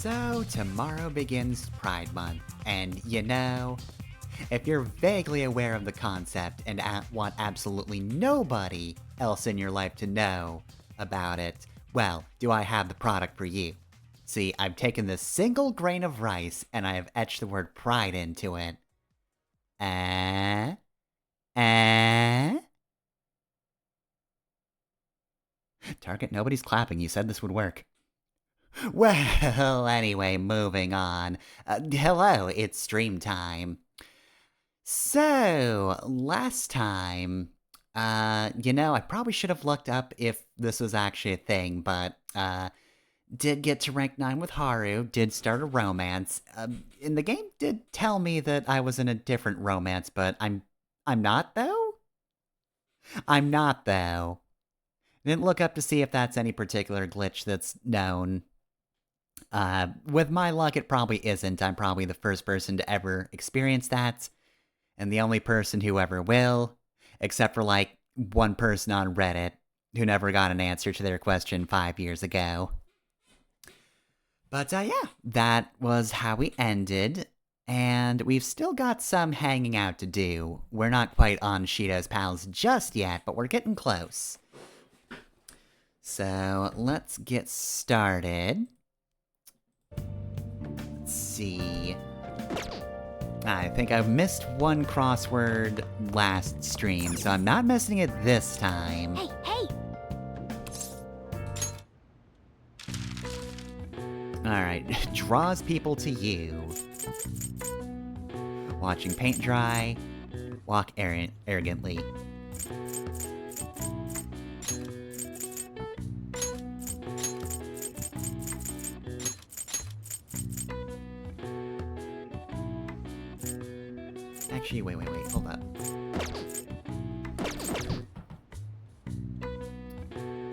So, tomorrow begins Pride Month, and you know, if you're vaguely aware of the concept and want absolutely nobody else in your life to know about it, well, do I have the product for you? See, I've taken this single grain of rice and I have etched the word pride into it. Eh? Eh? Target, nobody's clapping. You said this would work. Well, anyway, moving on. Hello, it's stream time. So, last time, I probably should have looked up if this was actually a thing, but, did get to rank 9 with Haru, did start a romance. In the game did tell me that I was in a different romance, but I'm not, though? I'm not, though. Didn't look up to see if that's any particular glitch that's known. With my luck, it probably isn't. I'm probably the first person to ever experience that, and the only person who ever will, except for, like, one person on Reddit who never got an answer to their question 5 years ago. But, yeah, that was how we ended, and we've still got some hanging out to do. We're not quite on Shido's Pals just yet, but we're getting close. So, let's get started. Let's see. I think I've missed one crossword last stream, so I'm not missing it this time. Hey, hey! Alright, draws people to you. Watching paint dry. Walk arrogantly. Actually, wait, hold up.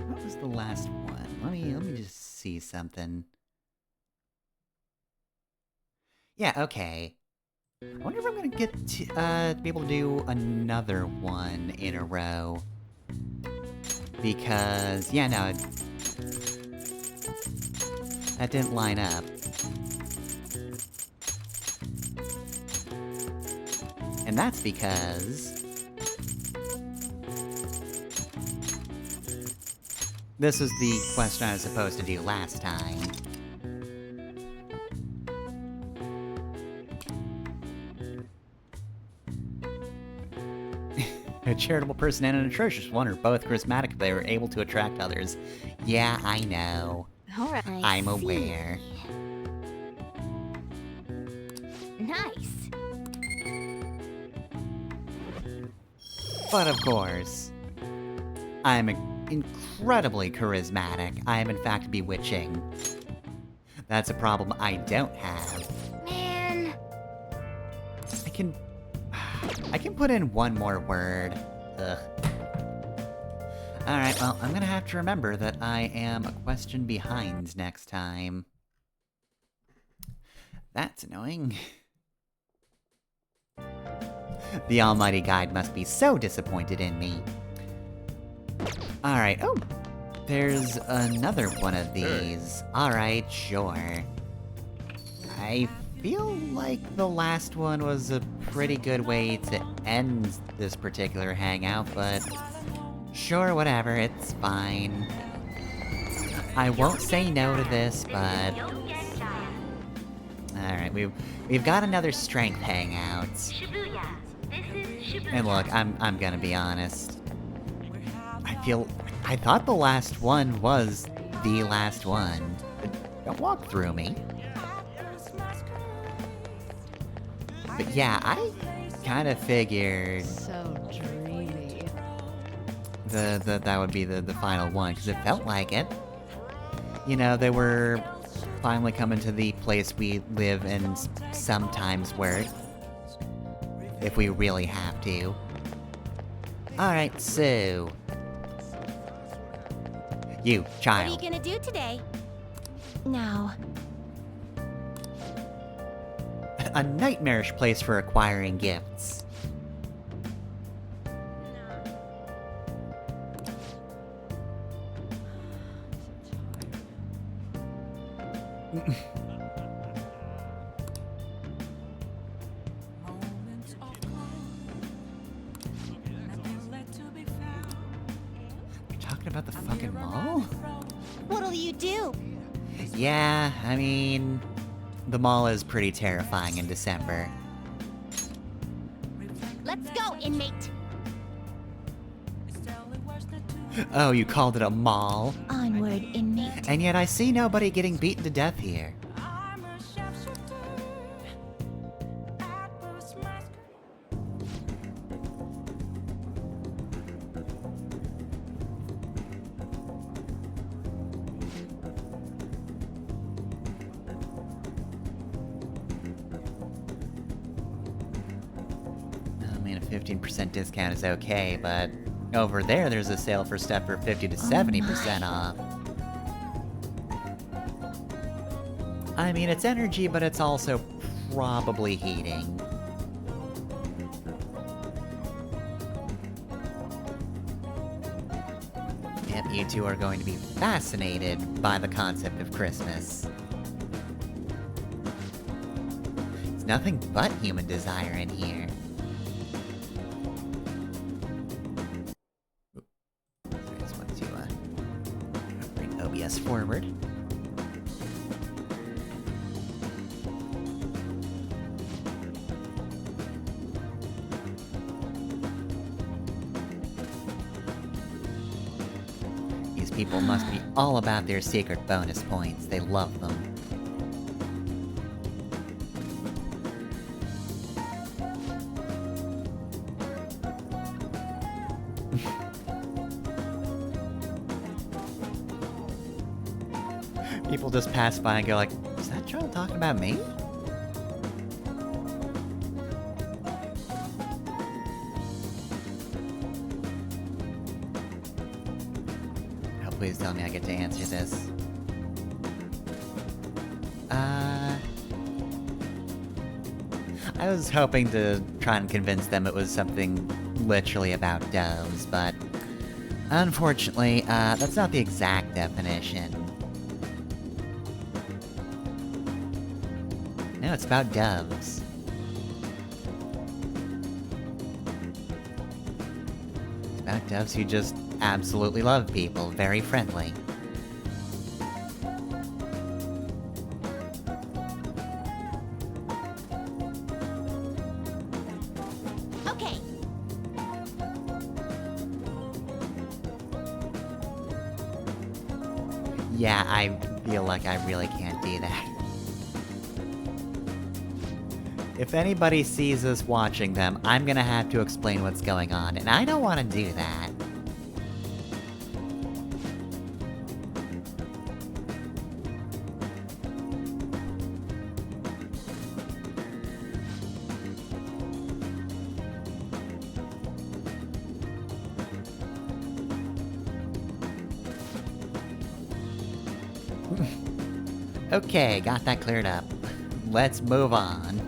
What was the last one? Let me just see something. Yeah, okay. I wonder if I'm gonna get to be able to do another one in a row. Because, yeah, no, that didn't line up. And that's because this is the question I was supposed to do last time. A charitable person and an atrocious one are both charismatic if they were able to attract others. Yeah, I know. Alright. I'm aware. Nice. But of course, I'm incredibly charismatic. I am in fact bewitching. That's a problem I don't have. Man. I can put in one more word. Ugh. Alright, well, I'm gonna have to remember that I am a question behind next time. That's annoying. The almighty guide must be so disappointed in me. Alright, oh! There's another one of these. Alright, sure. I feel like the last one was a pretty good way to end this particular hangout, but sure, whatever, it's fine. I won't say no to this, but alright, we've got another strength hangout. And look, I'm gonna be honest. I thought the last one was the last one. Don't walk through me. But yeah, I kind of figured So dreamy. that would be the final one, because it felt like it. You know, they were finally coming to the place we live and sometimes work. If we really have to. Alright, so... You, What are child. you gonna do today? No. A nightmarish place for acquiring gifts. about the fucking mall? What'll you do? Yeah, I mean, the mall is pretty terrifying in December. Let's go, inmate. Oh, you called it a mall? Onward, inmate. And yet I see nobody getting beaten to death here. I mean, a 15% discount is okay, but over there's a sale for stuff for 50 to 70% off. I mean, it's energy, but it's also probably heating. Yep, you two are going to be fascinated by the concept of Christmas. It's nothing but human desire in here. I just want to bring OBS forward. These people must be all about their secret bonus points. They love them. People just pass by and go like, is that Joel talking about me? Oh, please tell me I get to answer this. I was hoping to try and convince them it was something literally about doves, but unfortunately, that's not the exact definition. No, it's about doves. It's about doves who just absolutely love people, very friendly. Okay. Yeah, I feel like I really can't do that. If anybody sees us watching them, I'm gonna have to explain what's going on, and I don't want to do that. Okay, got that cleared up. Let's move on.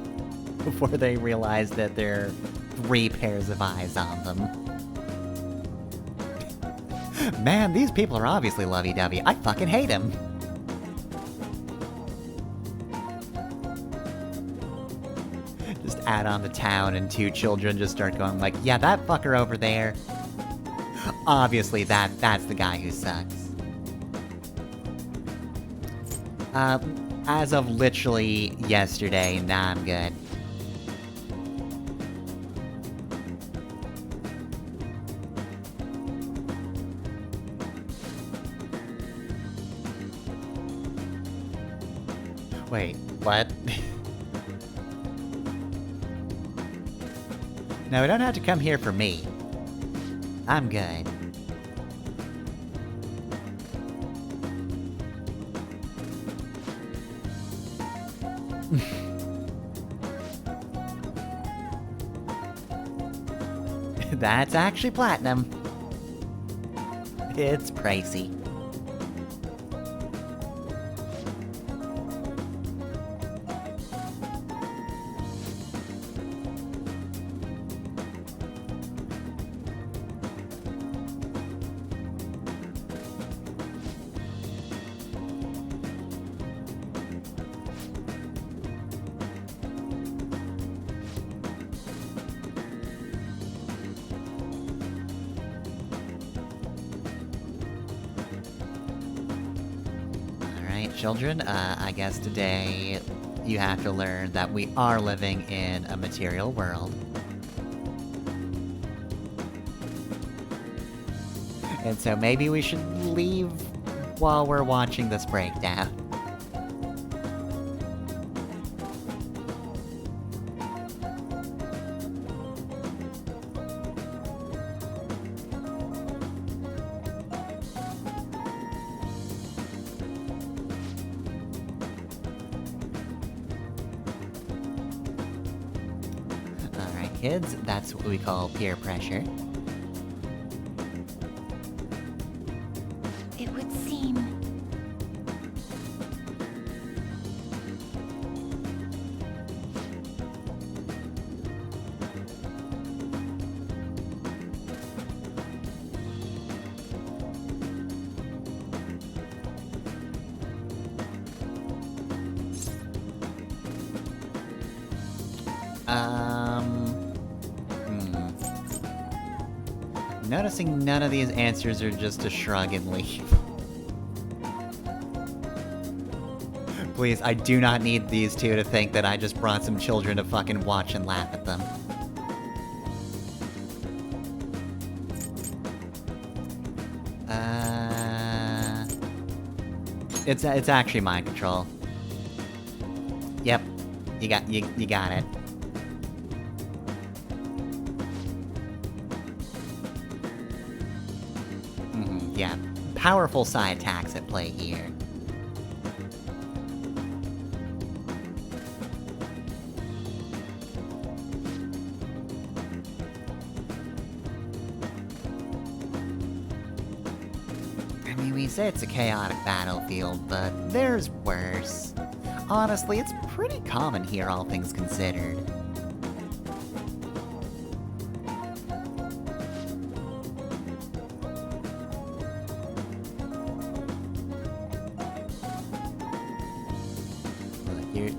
Before they realize that there are 3 pairs of eyes on them. Man, these people are obviously lovey-dovey. I fucking hate them. Just add on the town and 2 children just start going like, yeah, that fucker over there. Obviously that's the guy who sucks. As of literally yesterday, nah, I'm good. Wait, what? No, we don't have to come here for me. I'm good. That's actually platinum. It's pricey. children, I guess today you have to learn that we are living in a material world. And so maybe we should leave while we're watching this breakdown. Alright, kids, that's what we call peer pressure. It would seem. Noticing none of these answers are just a shrug and leave. Please, I do not need these two to think that I just brought some children to fucking watch and laugh at them. It's actually mind control. Yep, you got it. Yeah, powerful side attacks at play here. I mean, we say it's a chaotic battlefield, but there's worse. Honestly, it's pretty common here, all things considered.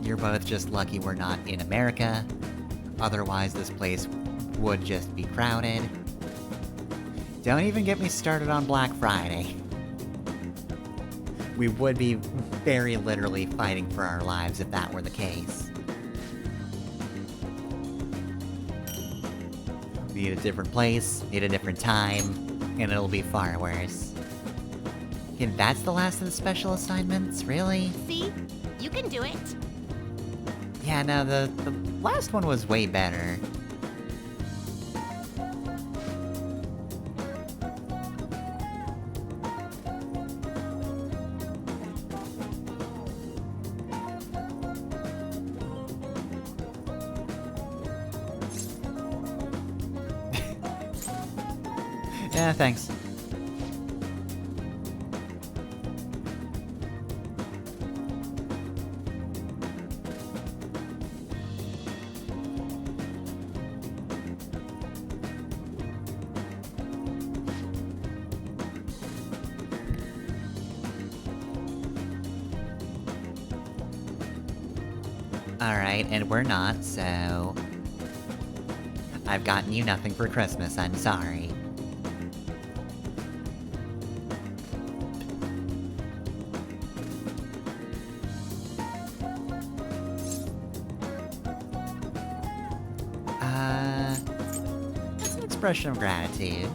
You're both just lucky we're not in America. Otherwise, this place would just be crowded. Don't even get me started on Black Friday. We would be very literally fighting for our lives if that were the case. We need a different place, need a different time, and it'll be far worse. Okay, that's the last of the special assignments? Really? See? You can do it. Yeah, no, the last one was way better. Yeah, thanks. Alright, and we're not, so... I've gotten you nothing for Christmas, I'm sorry. That's an expression of gratitude.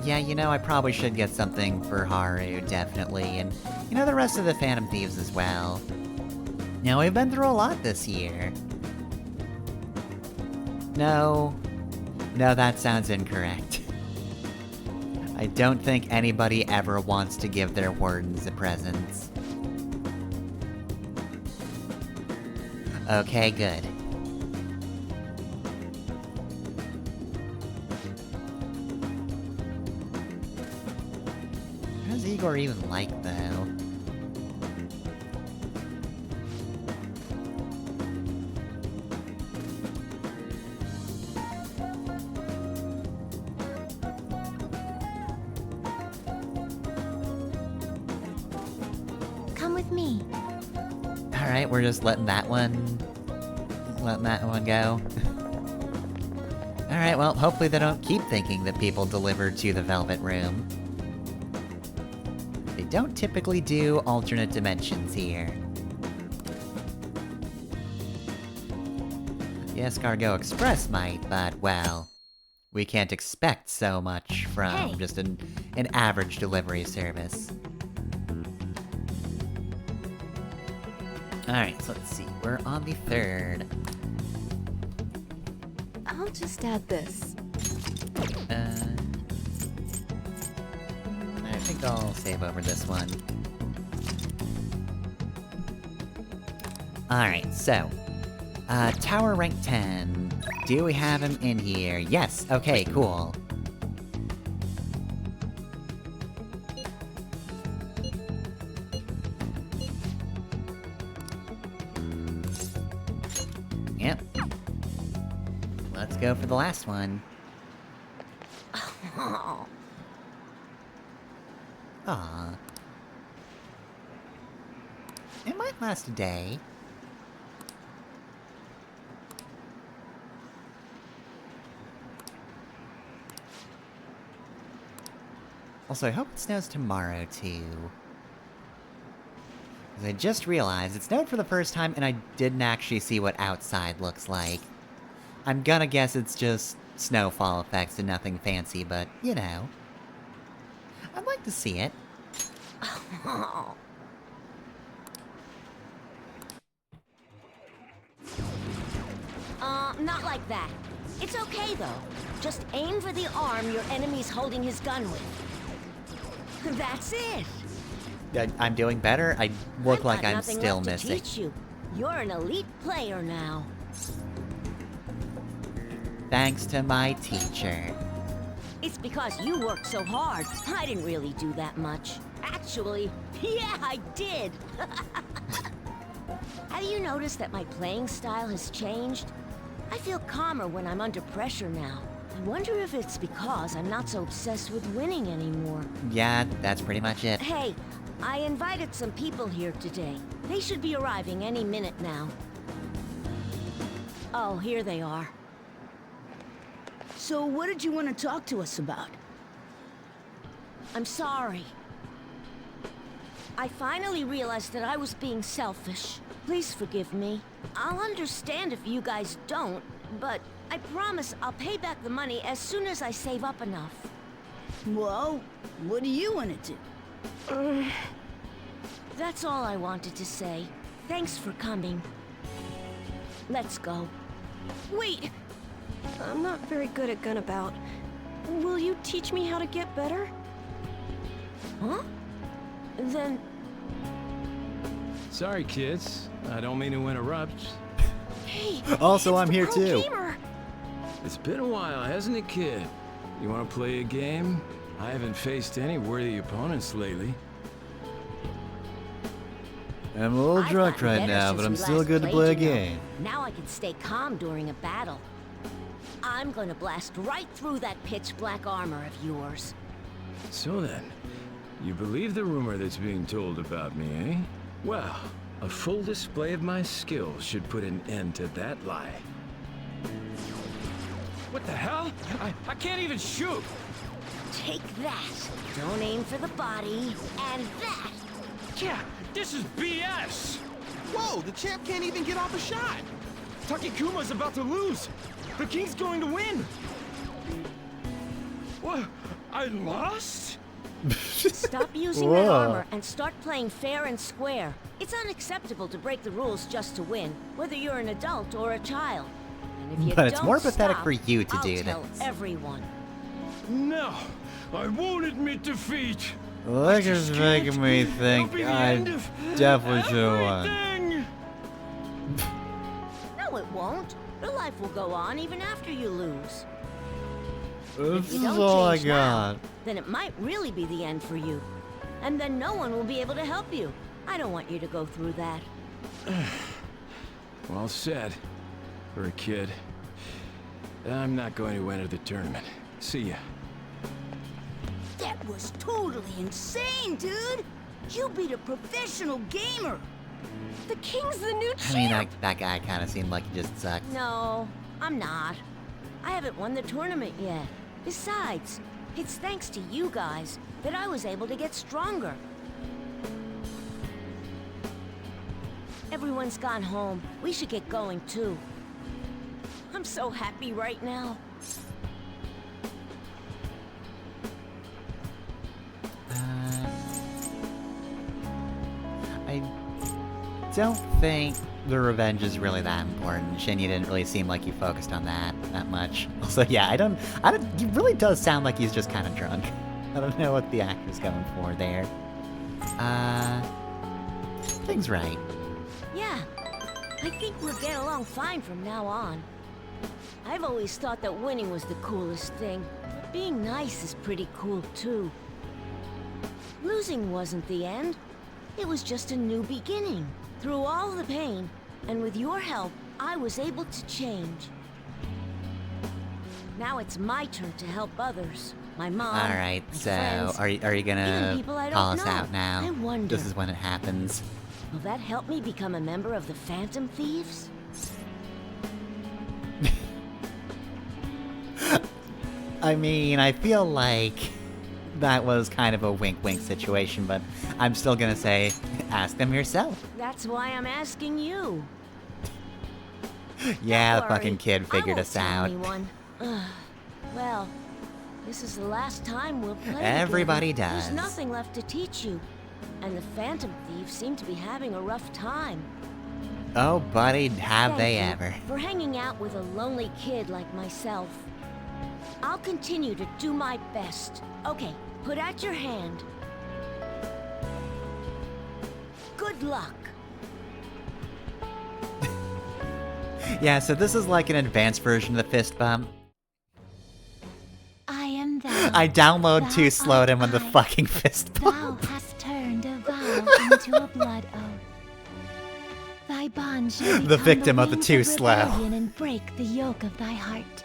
Yeah, you know, I probably should get something for Haru, definitely, and, you know, the rest of the Phantom Thieves as well. Now, we've been through a lot this year. No, that sounds incorrect. I don't think anybody ever wants to give their wardens the presents. Okay, good. What does Igor even like, though? Come with me. Alright, we're just letting that one go. Alright, well, hopefully they don't keep thinking that people deliver to the Velvet Room. don't typically do alternate dimensions here. Yes, Cargo Express might, but, well, we can't expect so much from just an average delivery service. Alright, so let's see. We're on the 3rd. I'll just add this. I think I'll save over this one. Alright, so. Tower rank 10. Do we have him in here? Yes, okay, cool. Yep. Let's go for the last one. Aww. It might last a day. Also, I hope it snows tomorrow, too. Because I just realized it snowed for the first time and I didn't actually see what outside looks like. I'm gonna guess it's just snowfall effects and nothing fancy, but, you know. I'd like to see it. Not like that. It's okay, though. Just aim for the arm your enemy's holding his gun with. That's it. I'm doing better? I look like I'm nothing still left missing. To teach you. You're an elite player now. Thanks to my teacher. It's because you worked so hard. I didn't really do that much. Actually, yeah, I did. Have you noticed that my playing style has changed? I feel calmer when I'm under pressure now. I wonder if it's because I'm not so obsessed with winning anymore. Yeah, that's pretty much it. Hey, I invited some people here today. They should be arriving any minute now. Oh, here they are. So what did you want to talk to us about? I'm sorry. I finally realized that I was being selfish. Please forgive me. I'll understand if you guys don't, but I promise I'll pay back the money as soon as I save up enough. Well, what do you want to do? That's all I wanted to say. Thanks for coming. Let's go. Wait! I'm not very good at Gunabout. Will you teach me how to get better? Huh? Then... Sorry, kids. I don't mean to interrupt. Hey! Also, it's I'm the here pro too. Gamer. It's been a while, hasn't it, kid? You want to play a game? I haven't faced any worthy opponents lately. I'm a little I've drunk gotten right better now, since but I'm we still last good to played, play a you know. game. Now I can stay calm during a battle. I'm gonna blast right through that pitch black armor of yours. So then, you believe the rumor that's being told about me, eh? Well, a full display of my skills should put an end to that lie. What the hell? I can't even shoot! Take that. Don't aim for the body. And that. Yeah, this is BS! Whoa, the champ can't even get off a shot! Takekuma's about to lose! The king's going to win! What? I lost? Stop using that armor and start playing fair and square. It's unacceptable to break the rules just to win, whether you're an adult or a child. And if you But it's don't more pathetic stop, for you to I'll do tell this. everyone. No, I won't admit defeat. Look, it's making me think It'll be the I end of definitely should have won. everything. No, it won't. Your life will go on even after you lose. This If you is don't all I change now, got. then it might really be the end for you. And then no one will be able to help you. I don't want you to go through that. Well said, for a kid. I'm not going to enter the tournament. See ya. That was totally insane, dude! You beat a professional gamer! The king's the new I champ! mean, that guy kind of seemed like he just sucked. No, I'm not. I haven't won the tournament yet. Besides, it's thanks to you guys that I was able to get stronger. Everyone's gone home. We should get going, too. I'm so happy right now. I don't think the revenge is really that important. Shin, you didn't really seem like you focused on that much. Also, yeah, I don't, he really does sound like he's just kind of drunk. I don't know what the actor's going for there. Thing's right. Yeah, I think we'll get along fine from now on. I've always thought that winning was the coolest thing, but being nice is pretty cool too. Losing wasn't the end. It was just a new beginning. Through all the pain, and with your help, I was able to change. Now it's my turn to help others. My mom, Alright, my so friends, are you even gonna people I call don't us know. out now? I wonder. This is when it happens. Will that help me become a member of the Phantom Thieves? I mean, I feel like that was kind of a wink-wink situation, but I'm still gonna say, ask them yourself. That's why I'm asking you. Yeah, the Don't fucking worry, kid I figured won't us tell out. anyone. Well, this is the last time we'll play Everybody together. does. There's nothing left to teach you. And the Phantom Thieves seem to be having a rough time. Oh, buddy, have Thank they you ever. for hanging out with a lonely kid like myself. I'll continue to do my best. Okay, put out your hand. Good luck. Yeah, so this is like an advanced version of the fist bump. I am thou. I download Thou too slow art to when the I. fucking fist bump. Thou hast turned a vow into a blood oath. Thy bond shall The become victim of the wings too slow. rebellion and break the yoke of thy heart.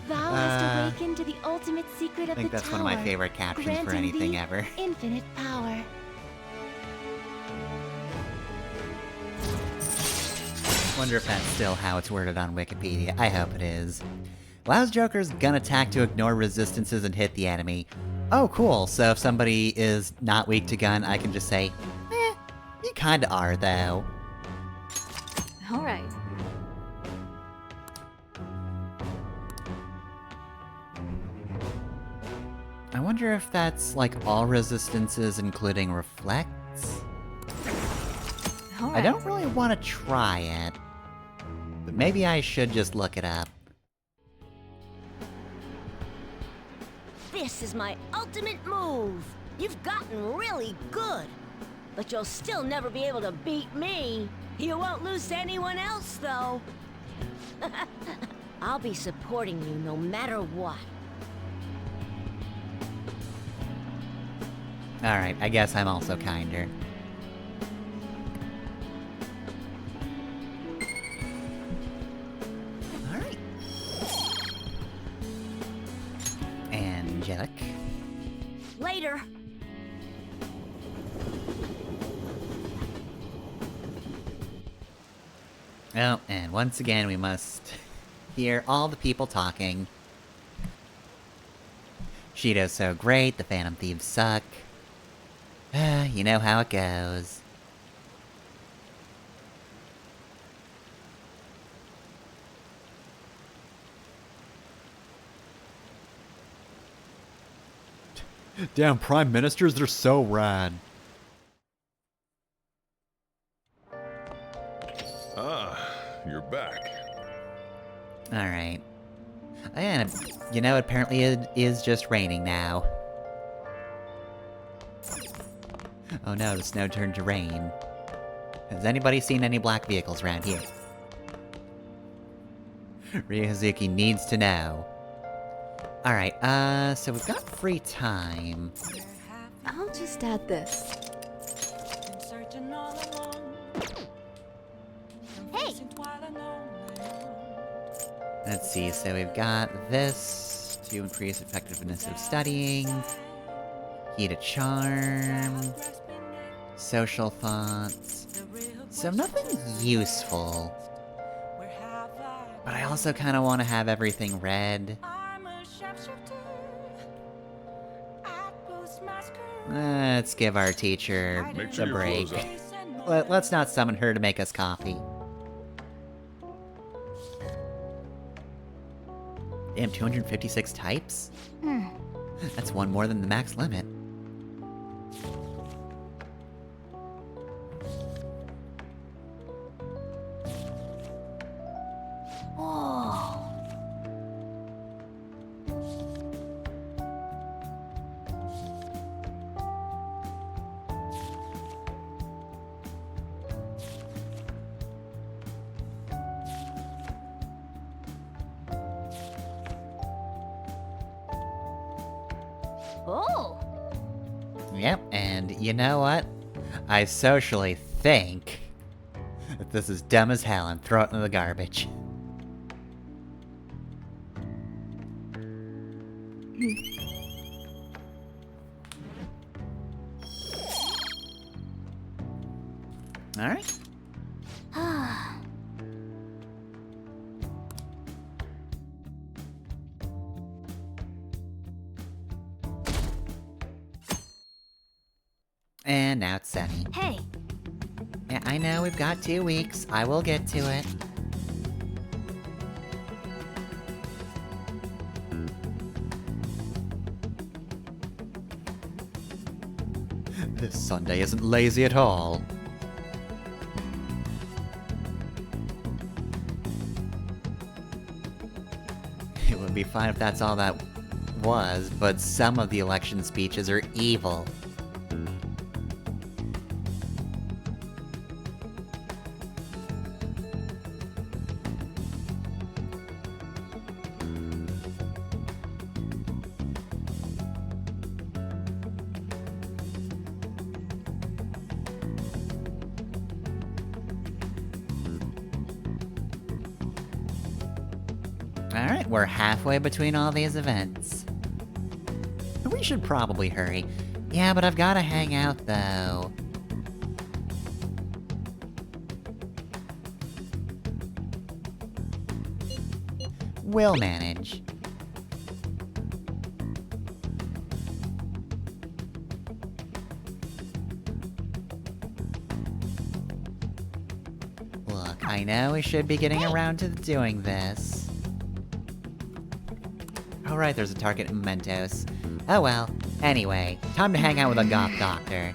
Thou hast awakened to the ultimate secret I of think the that's tower, one of my favorite captions for granting anything thee ever. infinite power. Wonder if that's still how it's worded on Wikipedia. I hope it is. Allows Joker's gun attack to ignore resistances and hit the enemy. Oh, cool. So if somebody is not weak to gun, I can just say, you kinda are, though. Alright. I wonder if that's like all resistances, including reflects? I don't really want to try it, but maybe I should just look it up. This is my ultimate move. You've gotten really good. But you'll still never be able to beat me. You won't lose to anyone else, though. I'll be supporting you no matter what. Alright, I guess I'm also kinder. Alright. Angelic. Later. Oh, and once again we must hear all the people talking. Shido's so great, the Phantom Thieves suck. You know how it goes. Damn, Prime Ministers, they're so rad. Ah, you're back. Alright. And, you know, apparently it is just raining now. Oh no, the snow turned to rain. Has anybody seen any black vehicles around here? Ryohazuki needs to know. Alright, so we've got free time. I'll just add this. Hey! Let's see, so we've got this to increase effectiveness of studying. Key to charm. Social fonts. So nothing useful. But I also kind of want to have everything red. Let's give our teacher Make sure a your break. clothes up. Let's not summon her to make us coffee. Damn, 256 types? That's one more than the max limit. Whoa. Oh. Yep, and you know what? I socially think that this is dumb as hell and throw it in the garbage. Alright. And now it's Sunny. Hey, Yeah, I know, we've got 2 weeks. I will get to it. This Sunday isn't lazy at all. It would be fine if that's all that was, but some of the election speeches are evil. Alright, we're halfway between all these events. We should probably hurry. Yeah, but I've gotta hang out, though. We'll manage. Look, I know we should be getting around to doing this. Oh right, there's a target in Mementos. Oh well. Anyway, time to hang out with a goth doctor.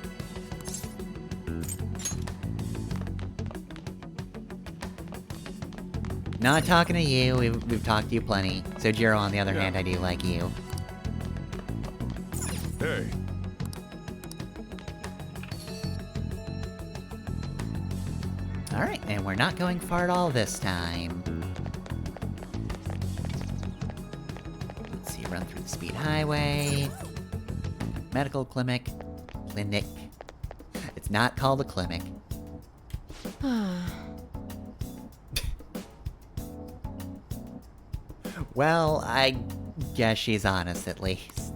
Not talking to you, we've talked to you plenty. So Jiro, on the other hand, I do like you. Hey, Alright, and we're not going far at all this time. Let's see, run through the speed highway. Medical clinic. Clinic. It's not called a clinic. Well, I guess she's honest at least.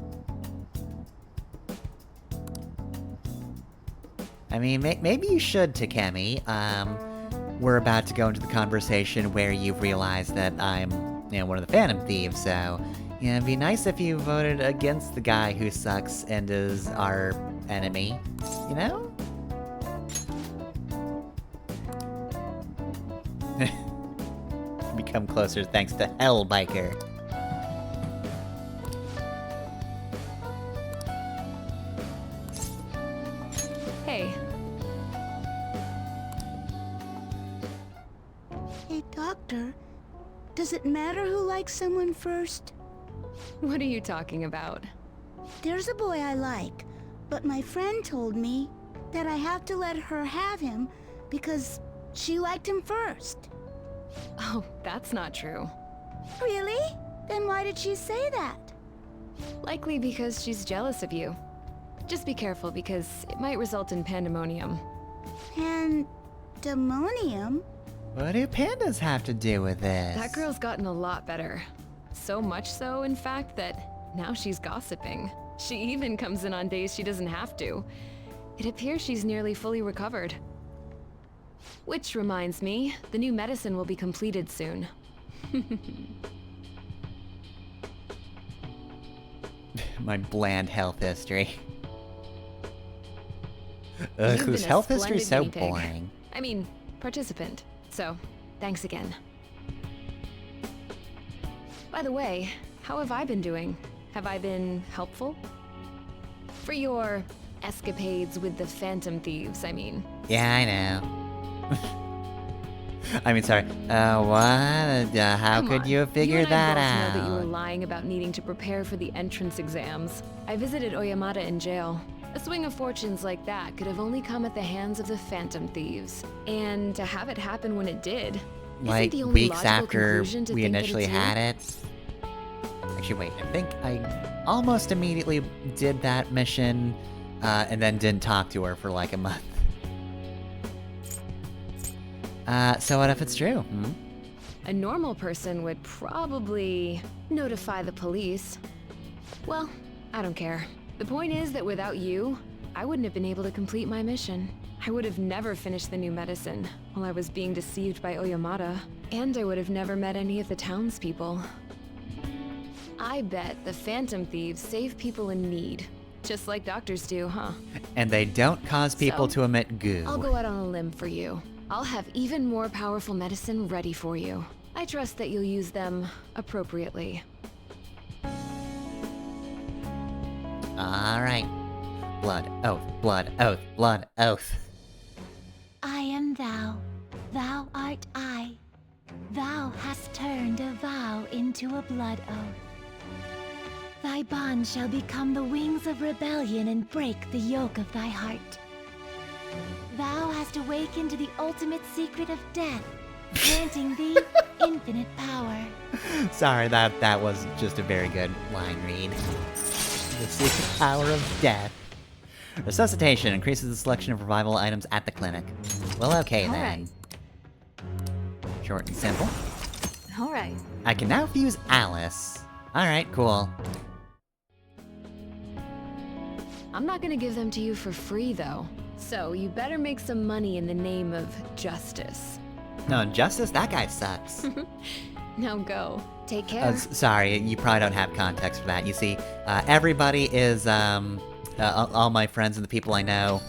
I mean, maybe you should, Takemi. We're about to go into the conversation where you've realized that I'm, one of the Phantom Thieves, so... Yeah, it'd be nice if you voted against the guy who sucks and is our enemy, you know? Become closer thanks to Hellbiker. Hey, Hey, Doctor, does it matter who likes someone first? what are you talking about? There's a boy I like, but my friend told me that I have to let her have him because she liked him first. Oh, that's not true. Really? Then why did she say that? Likely because she's jealous of you. Just be careful because it might result in pandemonium. Pandemonium? What do pandas have to do with this? That girl's gotten a lot better. So much so, in fact, that now she's gossiping. She even comes in on days she doesn't have to. It appears she's nearly fully recovered. Which reminds me, the new medicine will be completed soon. My bland health history. Ugh, You've whose been a health history is so splendid guinea pig. boring. I mean, participant. So, thanks again. By the way, how have I been doing? Have I been helpful? For your escapades with the Phantom Thieves, I mean. Yeah, I know. I mean, sorry. What? How Come could on. you have figured you and that I both know that you were out? lying about needing to prepare for the entrance exams. I visited Oyamata in jail. A swing of fortunes like that could have only come at the hands of the Phantom Thieves. And to have it happen when it did, Like, isn't the only weeks logical after conclusion to we think that initially it's you? had it? Actually, wait, I think I almost immediately did that mission, and then didn't talk to her for like a month. So what if it's true? Hmm? A normal person would probably notify the police. Well, I don't care. The point is that without you, I wouldn't have been able to complete my mission. I would have never finished the new medicine while I was being deceived by Oyamata, and I would have never met any of the townspeople. I bet the Phantom Thieves save people in need, just like doctors do, huh? And they don't cause people So, to emit goo. I'll go out on a limb for you. I'll have even more powerful medicine ready for you. I trust that you'll use them appropriately. Alright. Blood, oath, blood, oath, blood, oath. I am thou, thou art I. Thou hast turned a vow into a blood oath. Thy bond shall become the wings of rebellion and break the yoke of thy heart. Thou hast awakened to the ultimate secret of death, granting thee infinite power. Sorry, that was just a very good line read. The secret power of death. Resuscitation increases the selection of revival items at the clinic. Well, okay All then. Short and simple. All right. I can now fuse Alice. Alright, cool. I'm not gonna give them to you for free, though. So you better make some money in the name of justice. No, Justice, that guy sucks. Now go. Take care. Sorry, you probably don't have context for that. You see, everybody is, all my friends and the people I know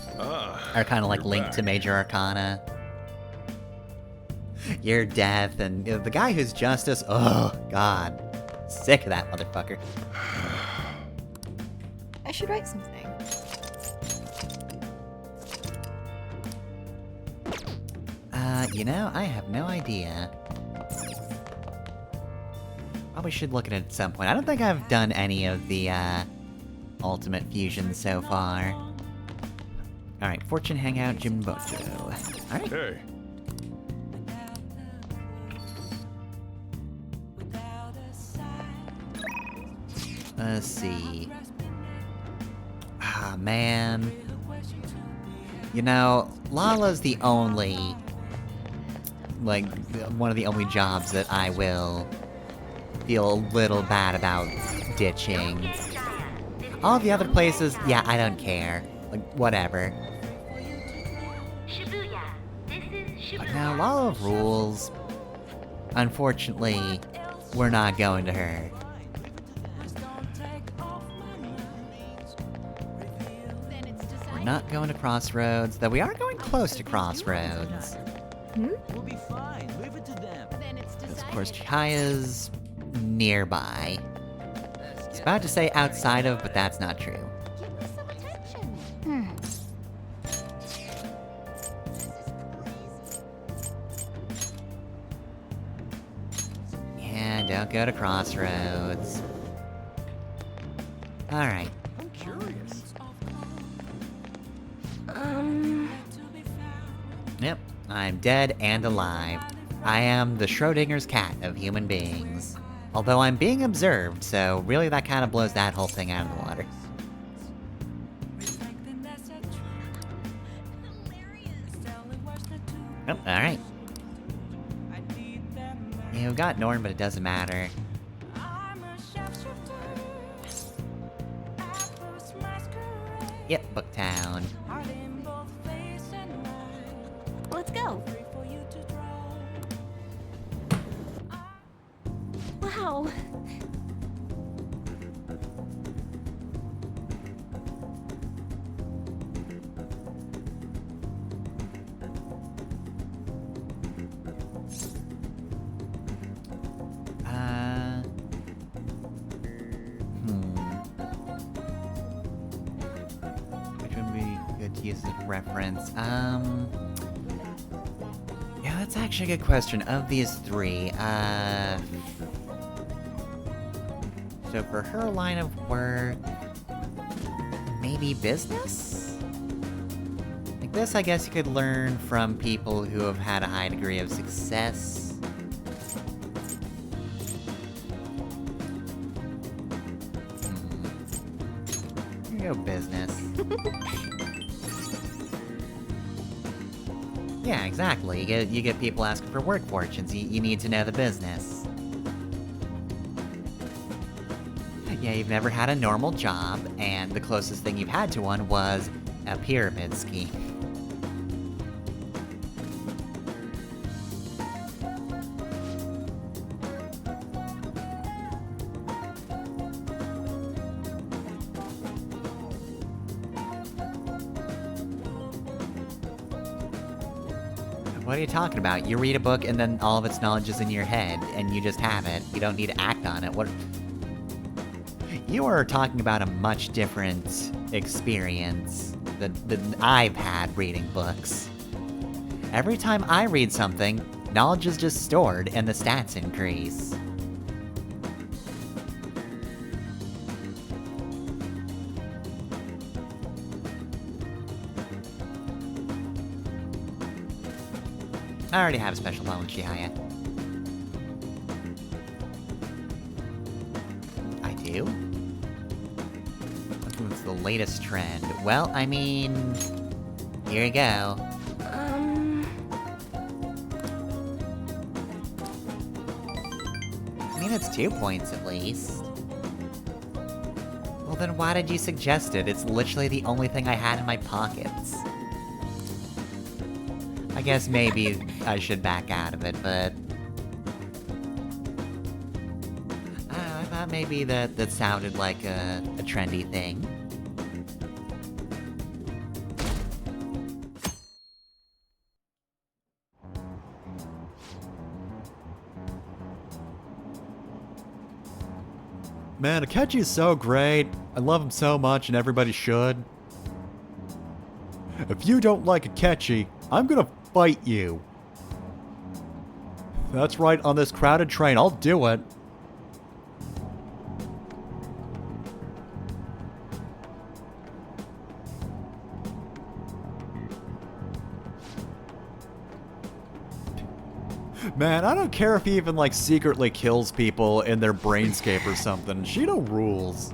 are kind of like you're linked back. to Major Arcana. You're Death, and the guy who's Justice, oh, God. Sick of that motherfucker. I should write something. You know, I have no idea. Probably should look at it at some point. I don't think I've done any of the, Ultimate Fusions so far. Alright, Fortune Hangout, Jimbojo. Alright. Hey, Let's see. Ah, man. You know, Lala's the only... like, one of the only jobs that I will feel a little bad about ditching. All the other places, yeah, I don't care. Like, whatever. But now, Lala rules. Unfortunately, we're not going to her. We're not going to Crossroads, though we are going close to Crossroads. We'll be fine. Leave it to them. Because, of course, Chihaya's nearby. I was about to say outside of, but that's not true. Give me some attention. Yeah, don't go to Crossroads. Alright. I'm curious. Yep, I'm dead and alive. I am the Schrodinger's cat of human beings. Although I'm being observed, so really that kind of blows that whole thing out of the water. Oh, alright. Yeah, we've got Norn, but it doesn't matter. Yep, Booktown. Let's go. Wow. use as reference. Yeah, that's actually a good question. Of these three, so for her line of work, maybe business? Like this, I guess you could learn from people who have had a high degree of success. Here you go, business. Yeah, exactly. You get people asking for work fortunes. You need to know the business. Yeah, you've never had a normal job, and the closest thing you've had to one was a pyramid scheme. What are you talking about? You read a book and then all of its knowledge is in your head, and you just have it. You don't need to act on it. What? You are talking about a much different experience than I've had reading books. Every time I read something, knowledge is just stored and the stats increase. I already have a special bone, Chihaya. I do? What's the latest trend? Well, I mean... Here you go. I mean, it's 2 points at least. Well, then why did you suggest it? It's literally the only thing I had in my pockets. I guess maybe I should back out of it, but... I thought maybe that sounded like a trendy thing. Man, Akechi's so great. I love him so much and everybody should. If you don't like Akechi, I'm gonna fight you. That's right, on this crowded train, I'll do it. Man, I don't care if he even, like, secretly kills people in their brainscape or something. Shido rules.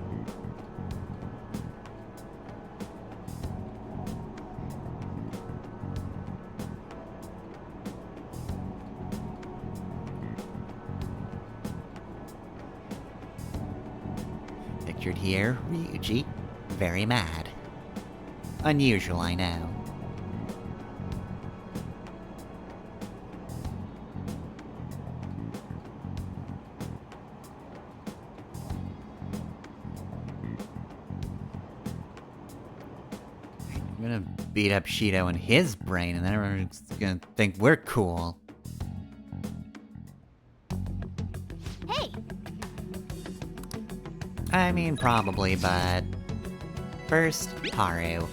Pictured here, Ryuji, very mad. Unusual, I know. I'm gonna beat up Shido in his brain, and then everyone's gonna think we're cool. Hey! I mean, probably, but... First, Haru.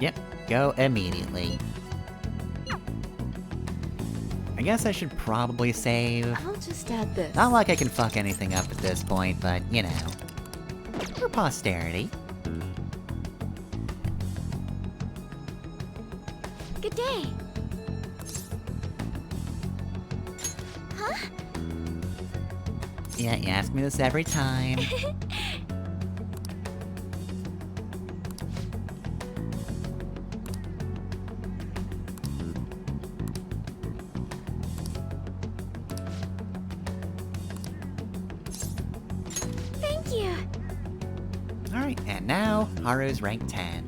Yep, go immediately. I guess I should probably save. I'll just add this. Not like I can fuck anything up at this point, but, you know. For posterity. Good day. Huh? Yeah, you ask me this every time. Thank you. Alright, and now, Haru's rank 10.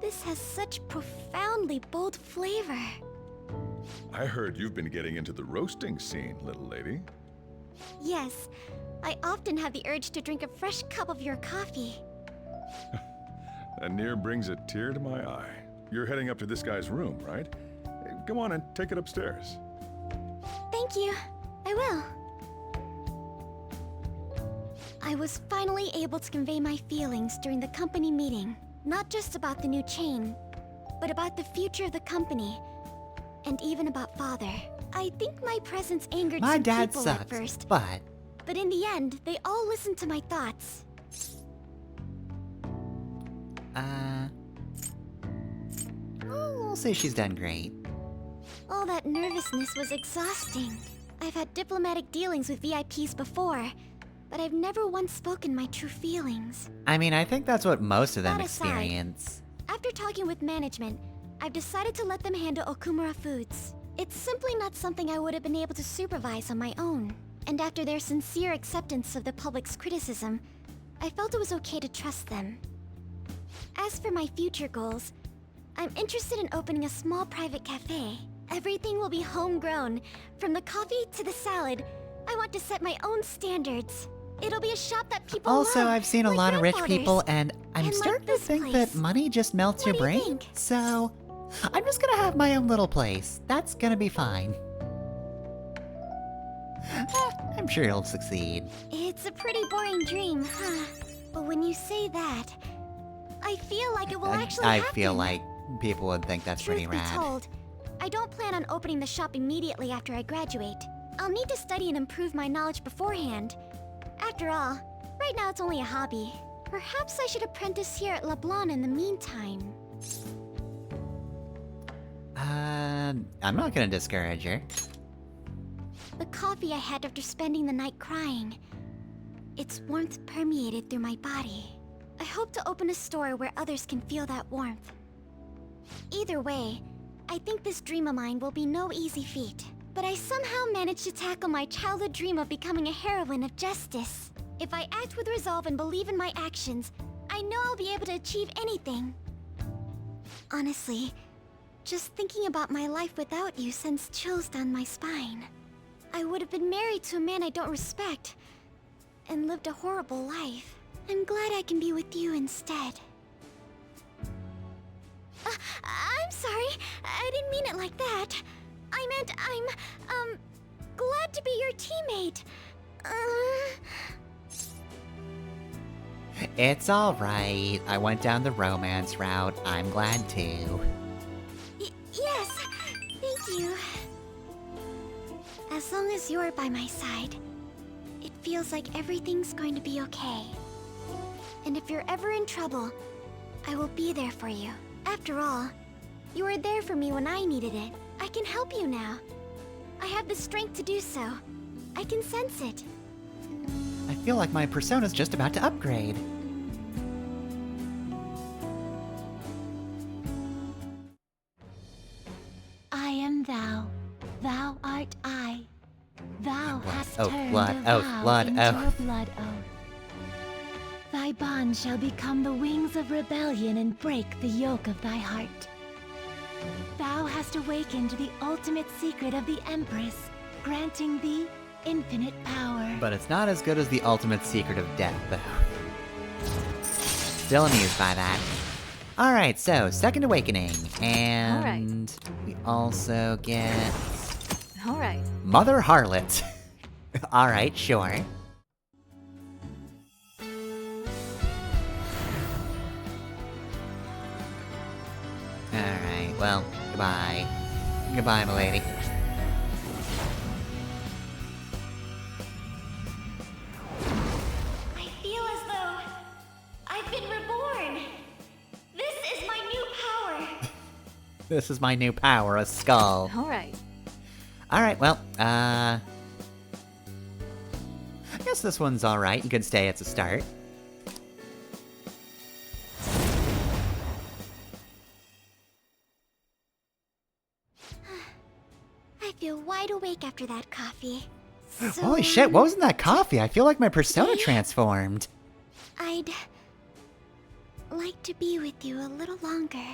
This has such profoundly bold flavor. I heard you've been getting into the roasting scene, little lady. Yes, I often have the urge to drink a fresh cup of your coffee. That near brings a tear to my eye. You're heading up to this guy's room, right? Come on and take it upstairs. Thank you. I will. I was finally able to convey my feelings during the company meeting. Not just about the new chain, but about the future of the company. And even about Father. I think my presence angered My some dad people sucks, at first. but But in the end, they all listened to my thoughts. we'll say she's done great. All that nervousness was exhausting. I've had diplomatic dealings with VIPs before, but I've never once spoken my true feelings. I mean, I think that's what most of them That aside, experience. After talking with management, I've decided to let them handle Okumura Foods. It's simply not something I would have been able to supervise on my own. And after their sincere acceptance of the public's criticism, I felt it was okay to trust them. As for my future goals, I'm interested in opening a small private cafe. Everything will be homegrown, from the coffee to the salad. I want to set my own standards. It'll be a shop that people Also, love, I've seen a like lot of rich grandfathers. people, and I'm And like starting to this think place. that money just melts What your do you brain. think? So, I'm just gonna have my own little place. That's gonna be fine. I'm sure you'll succeed. It's a pretty boring dream, huh? But when you say that, I feel like it will actually I happen. feel like people would think that's Truth pretty be rad. told, I don't plan on opening the shop immediately after I graduate. I'll need to study and improve my knowledge beforehand. After all, right now it's only a hobby. Perhaps I should apprentice here at LeBlanc in the meantime. I'm not gonna discourage her. The coffee I had after spending the night crying, its warmth permeated through my body. I hope to open a store where others can feel that warmth. Either way, I think this dream of mine will be no easy feat. But I somehow managed to tackle my childhood dream of becoming a heroine of justice. If I act with resolve and believe in my actions, I know I'll be able to achieve anything. Honestly, just thinking about my life without you sends chills down my spine. I would have been married to a man I don't respect, and lived a horrible life. I'm glad I can be with you instead. I'm sorry, I didn't mean it like that. I meant I'm, glad to be your teammate. It's alright. I went down the romance route. I'm glad too. Yes, thank you. As long as you're by my side, it feels like everything's going to be okay. And if you're ever in trouble, I will be there for you. After all, you were there for me when I needed it. I can help you now. I have the strength to do so. I can sense it. I feel like my persona's just about to upgrade. I am thou, thou art I. Thou hast oath, turned blood a oath, vow blood into oath. a blood oath. Thy bond shall become the wings of rebellion and break the yoke of thy heart. Thou hast awakened the ultimate secret of the Empress, granting thee infinite power. But it's not as good as the ultimate secret of death, though. Still amused by that. Alright, so, Second Awakening. And we also get Alright. Mother Harlot. Alright, sure. Alright, well, goodbye. Goodbye, milady. I feel as though I've been reborn. This is my new power. This is my new power, a skull. Alright. Alright, well, I guess this one's alright. You could stay at the start. I feel wide awake after that coffee. So, Holy shit, what was in that coffee? I feel like my persona transformed. I'd like to be with you a little longer.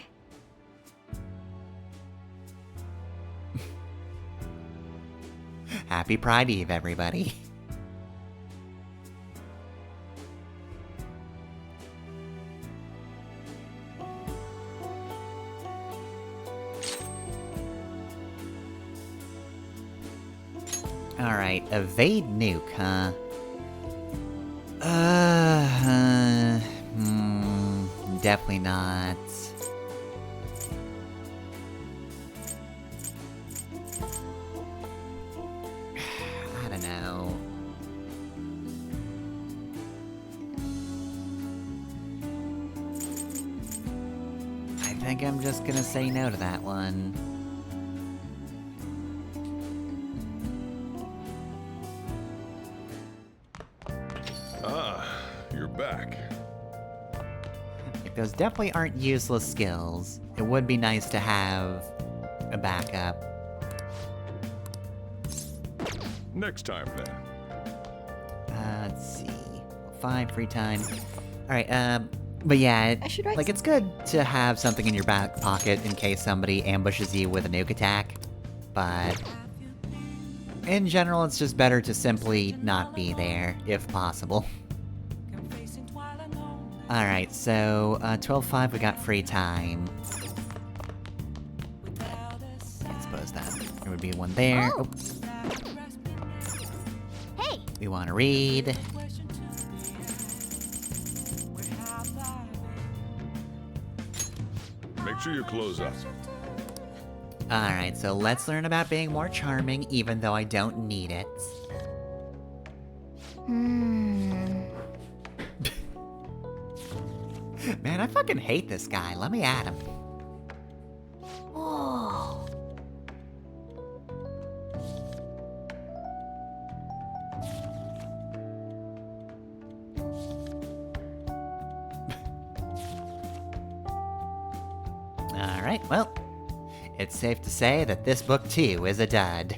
Happy Pride Eve, everybody. Alright, evade nuke, huh? Definitely not. I don't know. I think I'm just gonna say no to that one. Ah, you're back. Like, those definitely aren't useless skills. It would be nice to have a backup. Next time, then. Let's see. 5 free time. Alright, but yeah, like, it's good to have something in your back pocket in case somebody ambushes you with a nuke attack, but in general, it's just better to simply not be there, if possible. Alright, so, 12-5, we got free time. I suppose that there would be one there. Oh. Hey! We want to read. Make sure you close up. Alright, so let's learn about being more charming, even though I don't need it. Man, I fucking hate this guy. Let me at him. Oh. Alright, well, it's safe to say that this book too is a dud.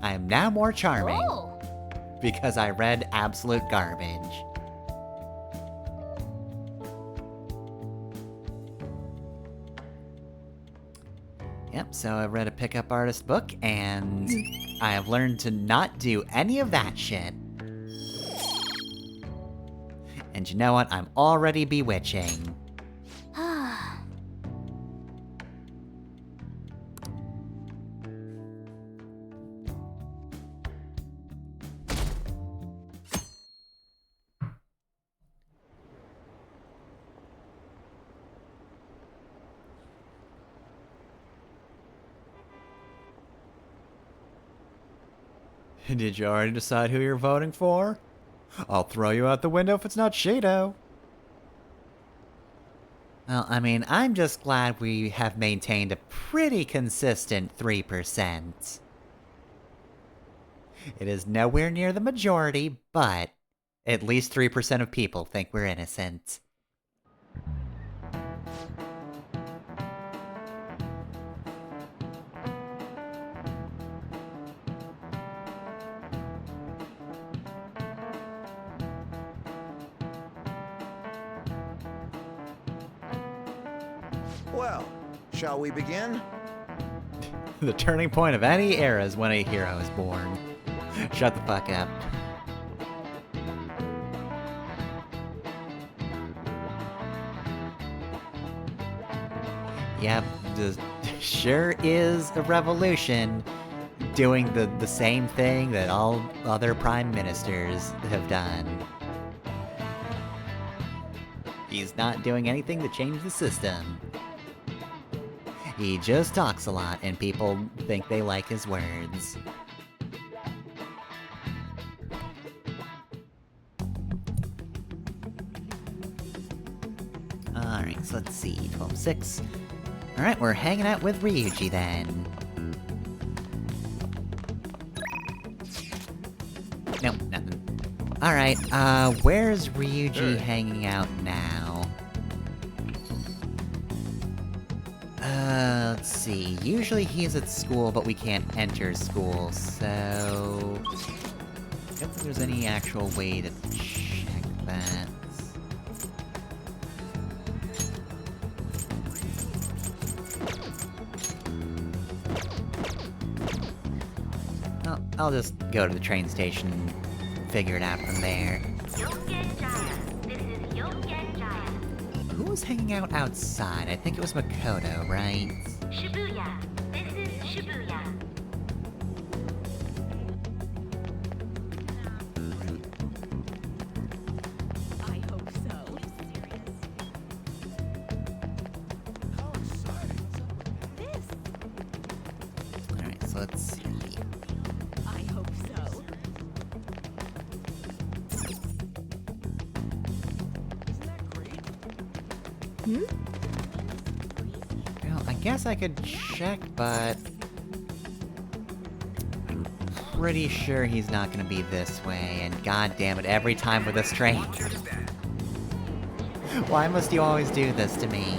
I am now more charming, because I read absolute garbage. Yep, so I read a pickup artist book, and I have learned to not do any of that shit. And you know what? I'm already bewitching. Did you already decide who you're voting for? I'll throw you out the window if it's not Shadow. Well, I mean, I'm just glad we have maintained a pretty consistent 3%. It is nowhere near the majority, but at least 3% of people think we're innocent. Well, shall we begin? The turning point of any era is when a hero is born. Shut the fuck up. Yep, sure is a revolution doing the same thing that all other prime ministers have done. He's not doing anything to change the system. He just talks a lot, and people think they like his words. Alright, so let's see, 12-6. Alright, we're hanging out with Ryuji then. Nope, nothing. Alright, where's Ryuji hanging out now? Let's see. Usually he's at school, but we can't enter school, so... I don't think there's any actual way to check that. Well, I'll just go to the train station and figure it out from there. Who was hanging out outside? I think it was Makoto, right? Shibuya. This is Shibuya. let's see. I hope so. Well, I guess I could check, but... I'm pretty sure he's not gonna be this way, and god damn it, every time with this train. Why must you always do this to me?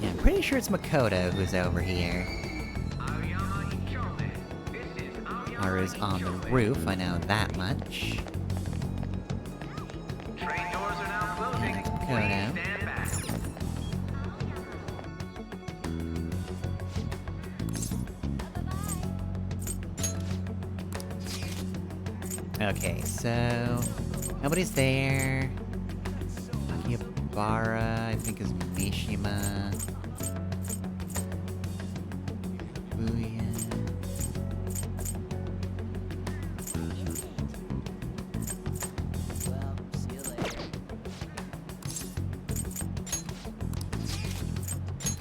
Yeah, I'm pretty sure it's Makoto who's over here. Haru's on the roof, I know that much. Train doors are now closing. Makoto. Okay, so... nobody's there. Akihabara, I think is Mishima. Booyah. Well, see you later.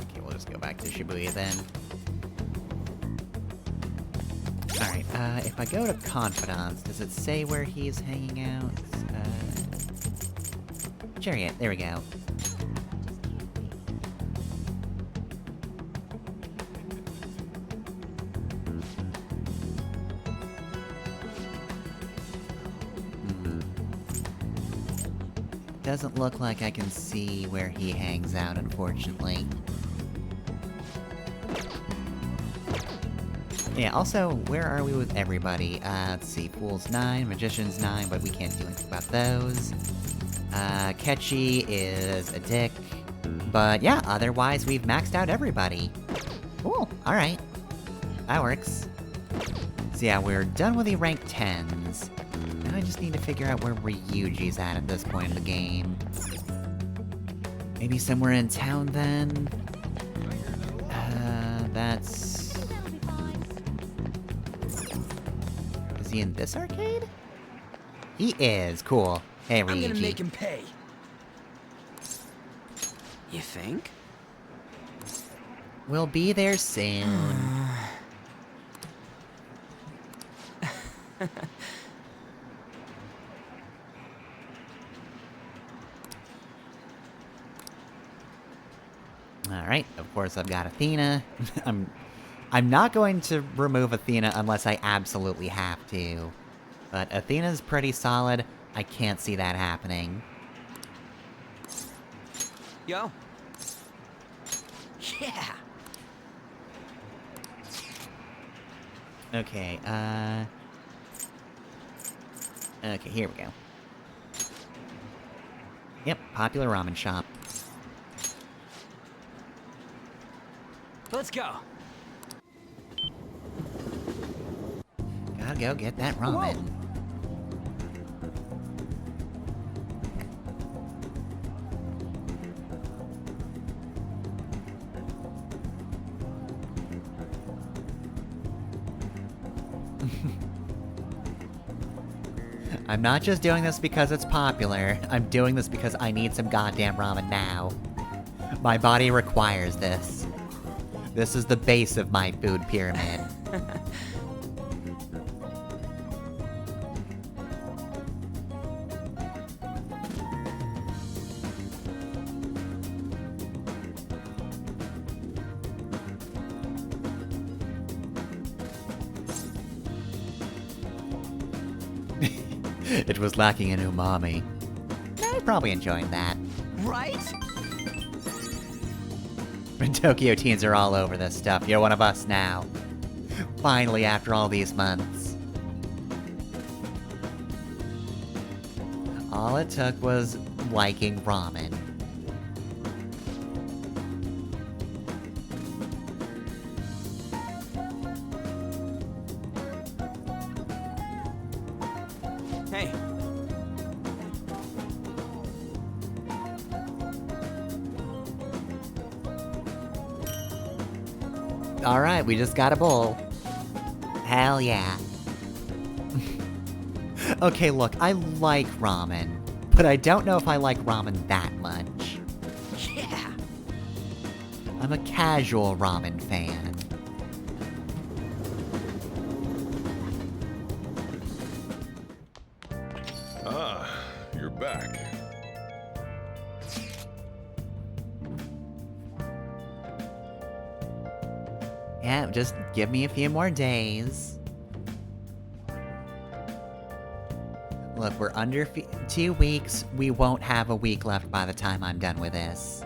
Okay, we'll just go back to Shibuya then. Alright, if I go to Confidants, does it say where he's hanging out? Chariot, there we go. Doesn't look like I can see where he hangs out, unfortunately. Yeah, also, where are we with everybody? Let's see, Fool's 9, Magician's 9, but we can't do anything about those. Ketchy is a dick. But yeah, otherwise we've maxed out everybody. Cool, alright. That works. So yeah, we're done with the rank 10s. Now I just need to figure out where Ryuji's at this point in the game. Maybe somewhere in town then? That's... Is he in this arcade? He is, cool. Hey, Ryuji. I'm gonna make him pay. You think? We'll be there soon. Alright, of course I've got Athena. I'm not going to remove Athena unless I absolutely have to. But Athena's pretty solid. I can't see that happening. Yo. Yeah. Okay, okay, here we go. Yep, popular ramen shop. Let's go. Gotta go get that ramen. Whoa. I'm not just doing this because it's popular, I'm doing this because I need some goddamn ramen now. My body requires this. This is the base of my food pyramid. It was lacking in umami. You're probably enjoying that. Right? Tokyo teens are all over this stuff. You're one of us now. Finally, after all these months. All it took was liking ramen. Hey. Alright, we just got a bowl. Hell yeah. Okay, look, I like ramen, but I don't know if I like ramen that much. Yeah. I'm a casual ramen fan. Ah, you're back. Yeah, just give me a few more days. Look, we're under 2 weeks. We won't have a week left by the time I'm done with this.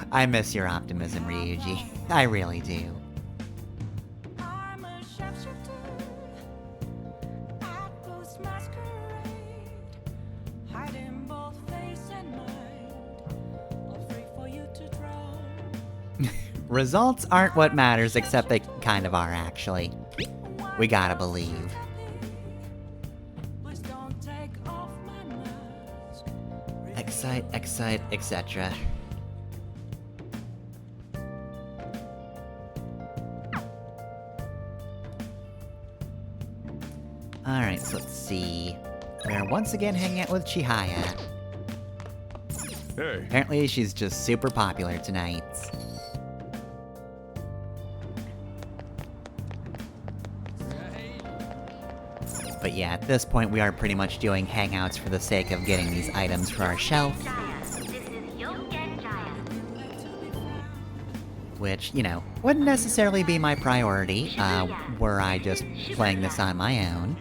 I miss your optimism, Ryuji. I really do. Results aren't what matters, except they kind of are, actually. We gotta believe. Excite, etc. Alright, so let's see. We're once again hanging out with Chihaya. Hey. Apparently she's just super popular tonight. But yeah, at this point we are pretty much doing hangouts for the sake of getting these items for our shelf. Which, you know, wouldn't necessarily be my priority, were I just playing this on my own.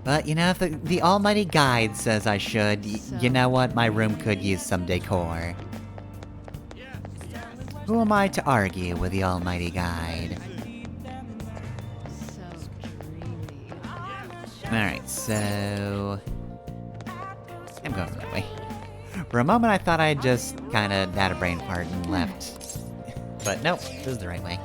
But, you know, if the almighty guide says I should, you know what, my room could use some decor. Who am I to argue with the almighty guide? Alright, so... I'm going the right way. For a moment I thought I just kinda had a brain fart and left. But nope, this is the right way.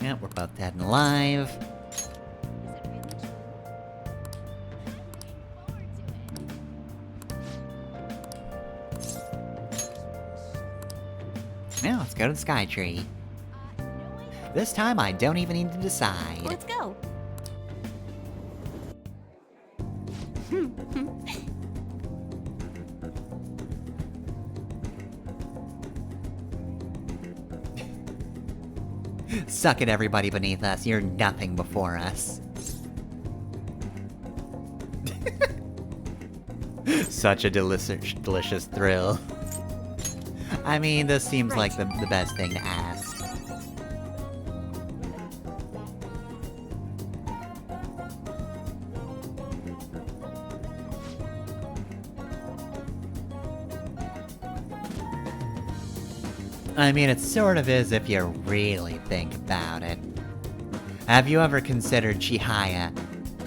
Yeah, we're both dead and alive. Now let's go to the Sky Tree. This time I don't even need to decide. Let's go. Suck it, everybody beneath us. You're nothing before us. Such a delicious thrill. I mean, this seems like the best thing to ask. I mean, it sort of is if you really think about it. Have you ever considered, Chihaya,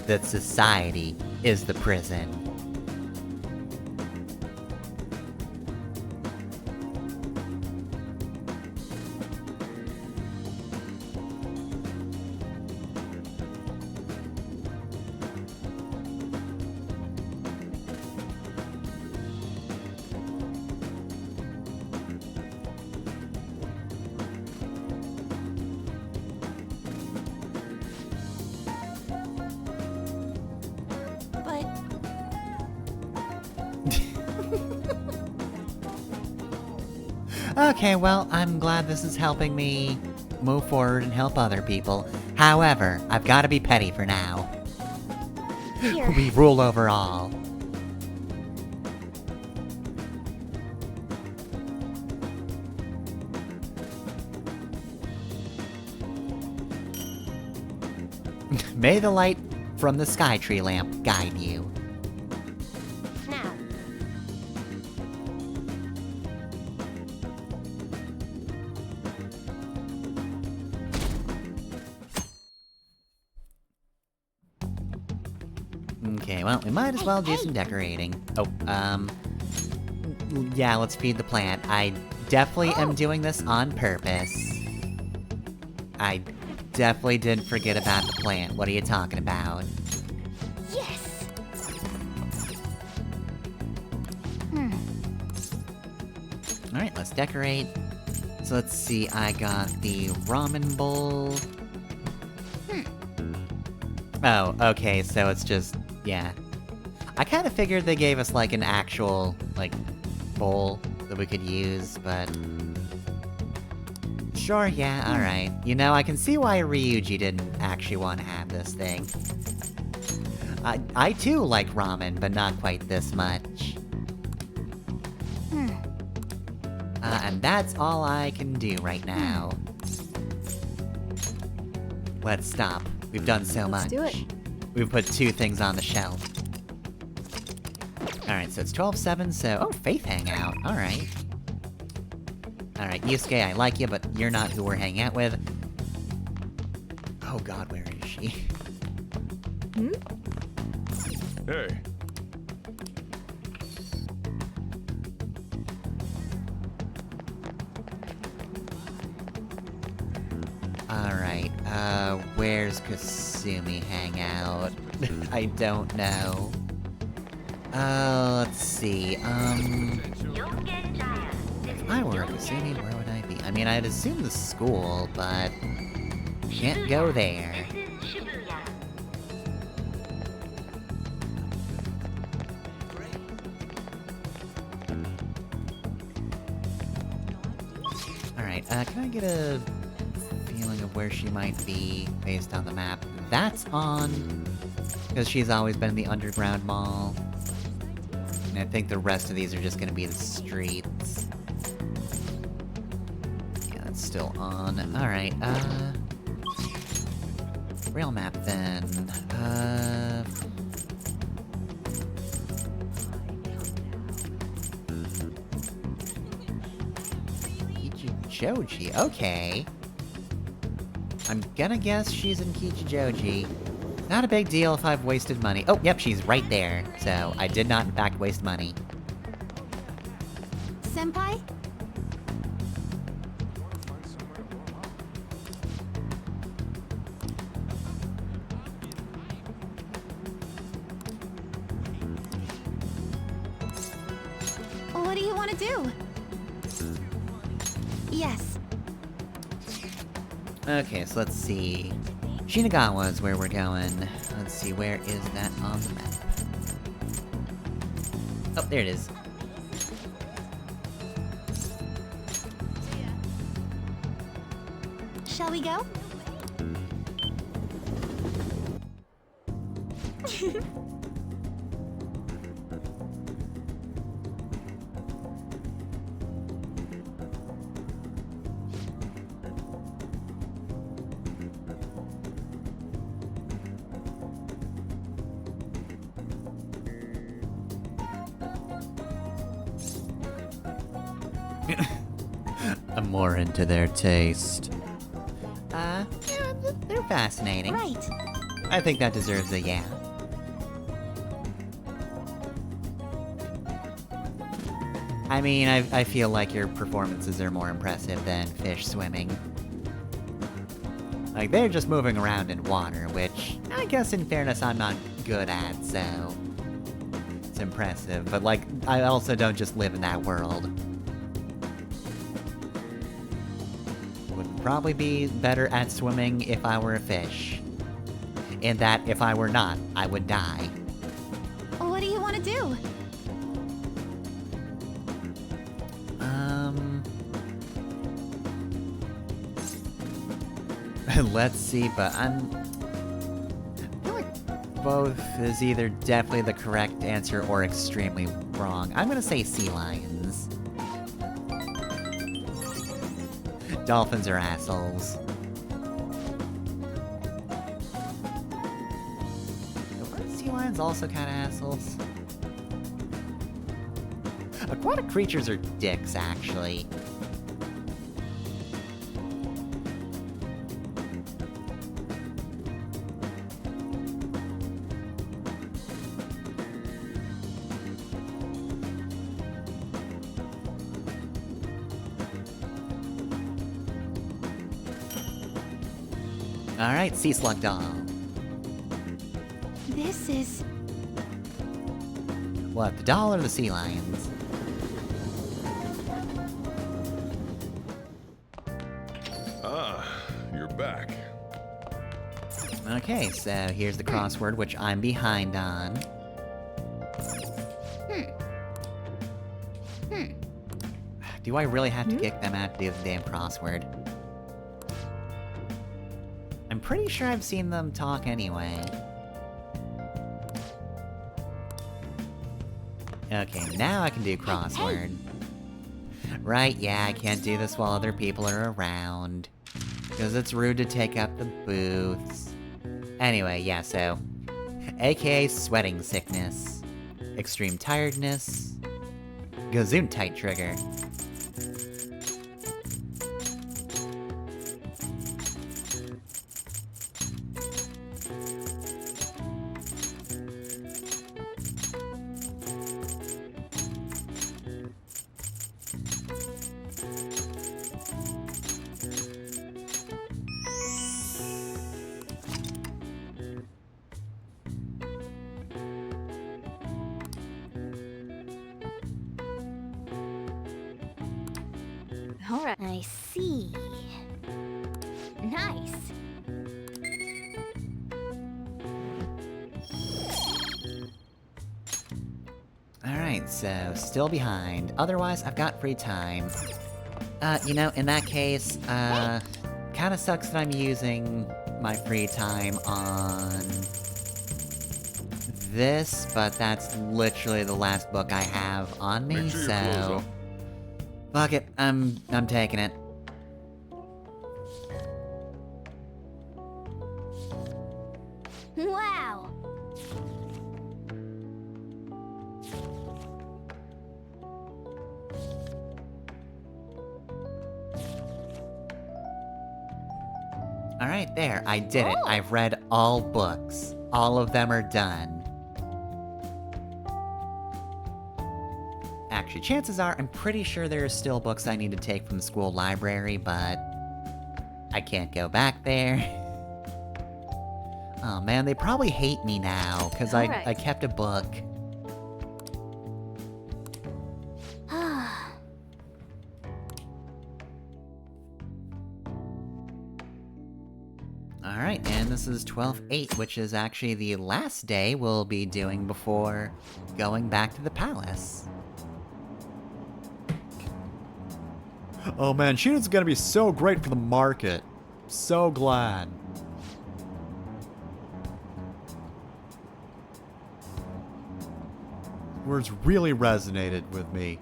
that society is the prison? Okay, well, I'm glad this is helping me move forward and help other people. However, I've got to be petty for now. Here. We rule over all. May the light from the Sky Tree lamp guide you. Now. Okay, well, we might as well do some decorating. Oh, yeah, let's feed the plant. I definitely am doing this on purpose. I definitely didn't forget about the plant. What are you talking about? Yes! Alright, let's decorate. So let's see, I got the ramen bowl. Oh, okay, so it's just... yeah. I kinda figured they gave us, like, an actual, like, bowl that we could use, but... sure, yeah, alright. You know, I can see why Ryuji didn't actually want to have this thing. I too like ramen, but not quite this much. And that's all I can do right now. Let's stop. We've done so much. Let's do it. We've put 2 things on the shelf. Alright, so it's 12/7, so... oh, Faith Hangout, alright. Alright, Yusuke, I like you, but you're not who we're hanging out with. Oh god, where is she? Hey. Alright, where's Kasumi hang out? I don't know. Let's see, if I were a Kasumi, where would I be? I mean, I'd assume the school, but... can't go there. Alright, can I get a feeling of where she might be based on the map? That's on... because she's always been in the underground mall. And I think the rest of these are just gonna be the streets. Yeah, that's still on. Alright, real map then. Kichijoji, okay. I'm gonna guess she's in Kichijoji. Not a big deal if I've wasted money. Oh, yep, she's right there. So, I did not in fact waste money. Senpai? What do you want to do? Yes. Okay, so let's see. Shinagawa is where we're going. Let's see, where is that on the map? Oh, there it is. Shall we go? I'm more into their taste. Yeah, they're fascinating. Right. I think that deserves a yeah. I mean, I feel like your performances are more impressive than fish swimming. Like, they're just moving around in water, which, I guess in fairness I'm not good at, so... it's impressive, but like, I also don't just live in that world. Would probably be better at swimming if I were a fish. And that, if I were not, I would die. What do you want to do? Let's see, but I feel like both is either definitely the correct answer or extremely wrong. I'm gonna say sea lions. Dolphins are assholes. Aren't sea lions also kind of assholes? Aquatic creatures are dicks, actually. Alright, Sea Slug Doll. This is... What, the doll or the sea lions? Ah, you're back. Okay, so here's the crossword, which I'm behind on. Do I really have to kick them out to do the damn crossword? I'm pretty sure I've seen them talk anyway. Okay, now I can do crossword. Right, yeah, I can't do this while other people are around. Because it's rude to take up the booths. Anyway, yeah, so... AKA sweating sickness. Extreme tiredness. Gesundheit trigger. Alright. I see. Nice. Alright, so still behind. Otherwise, I've got free time. You know, in that case, kinda sucks that I'm using my free time on this, but that's literally the last book I have on me, Make sure your clothes so... up. Fuck it, I'm taking it. Wow. Alright, there, I did it. I've read all books. All of them are done. Actually, chances are, I'm pretty sure there are still books I need to take from the school library, but... I can't go back there. Oh man, they probably hate me now, because I kept a book. Alright, and this is 12/8, which is actually the last day we'll be doing before going back to the palace. Oh man, Sheena's gonna be so great for the market. So glad. Words really resonated with me.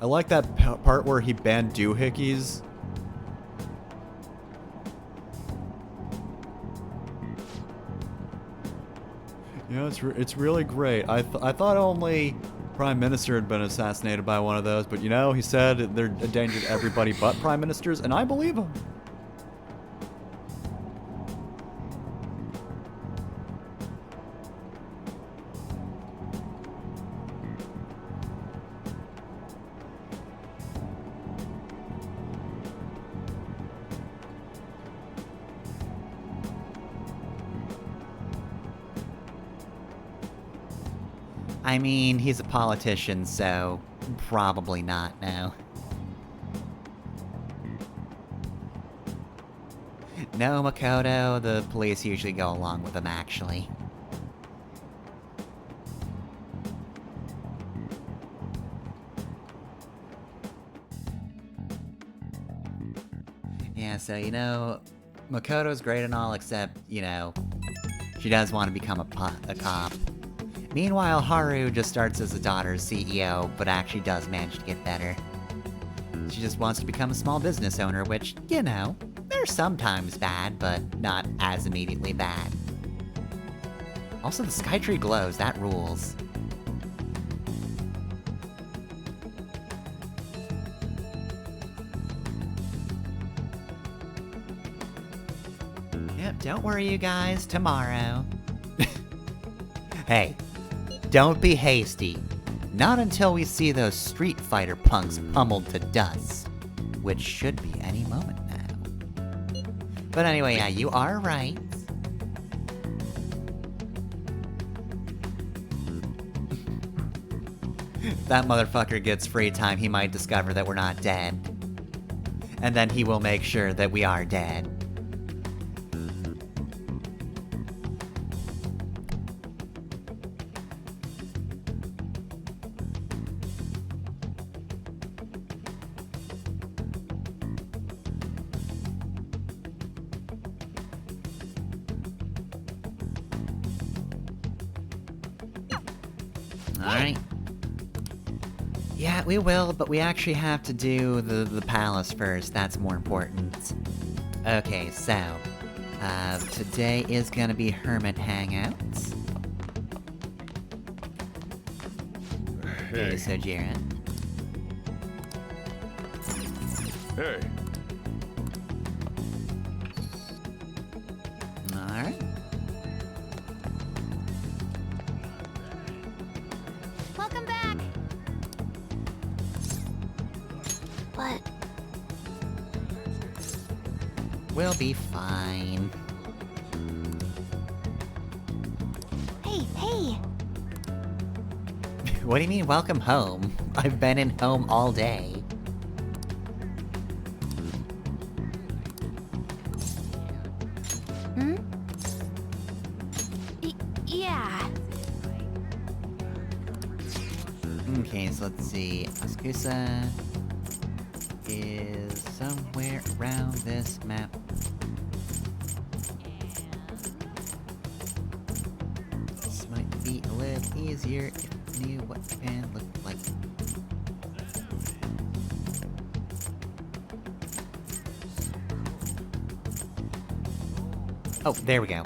I like that part where he banned doohickeys. Yeah, it's really great. I thought only Prime Minister had been assassinated by one of those, but you know, he said they're a danger to everybody but Prime Ministers, and I believe him. I mean, he's a politician, so probably not, no. No, Makoto, the police usually go along with him, actually. Yeah, so, you know, Makoto's great and all, except, you know, she does want to become a cop. Meanwhile, Haru just starts as a daughter's CEO, but actually does manage to get better. She just wants to become a small business owner, which, you know, they're sometimes bad, but not as immediately bad. Also, the Skytree glows, that rules. Yep, don't worry you guys, tomorrow. Hey. Don't be hasty. Not until we see those Street Fighter punks pummeled to dust. Which should be any moment now. But anyway, yeah, you are right. That motherfucker gets free time, he might discover that we're not dead. And then he will make sure that we are dead. Alright. Yeah, we will, but we actually have to do the palace first. That's more important. Okay, so... today is gonna be Hermit Hangouts. Hey. So Jaren. Hey. Alright. Welcome back. What? We'll be fine. Hey. What do you mean, welcome home? I've been in home all day. Yeah. Okay, so let's see. Ascusa is somewhere around this map. This might be a little easier if you knew what Japan looked like. Oh, there we go.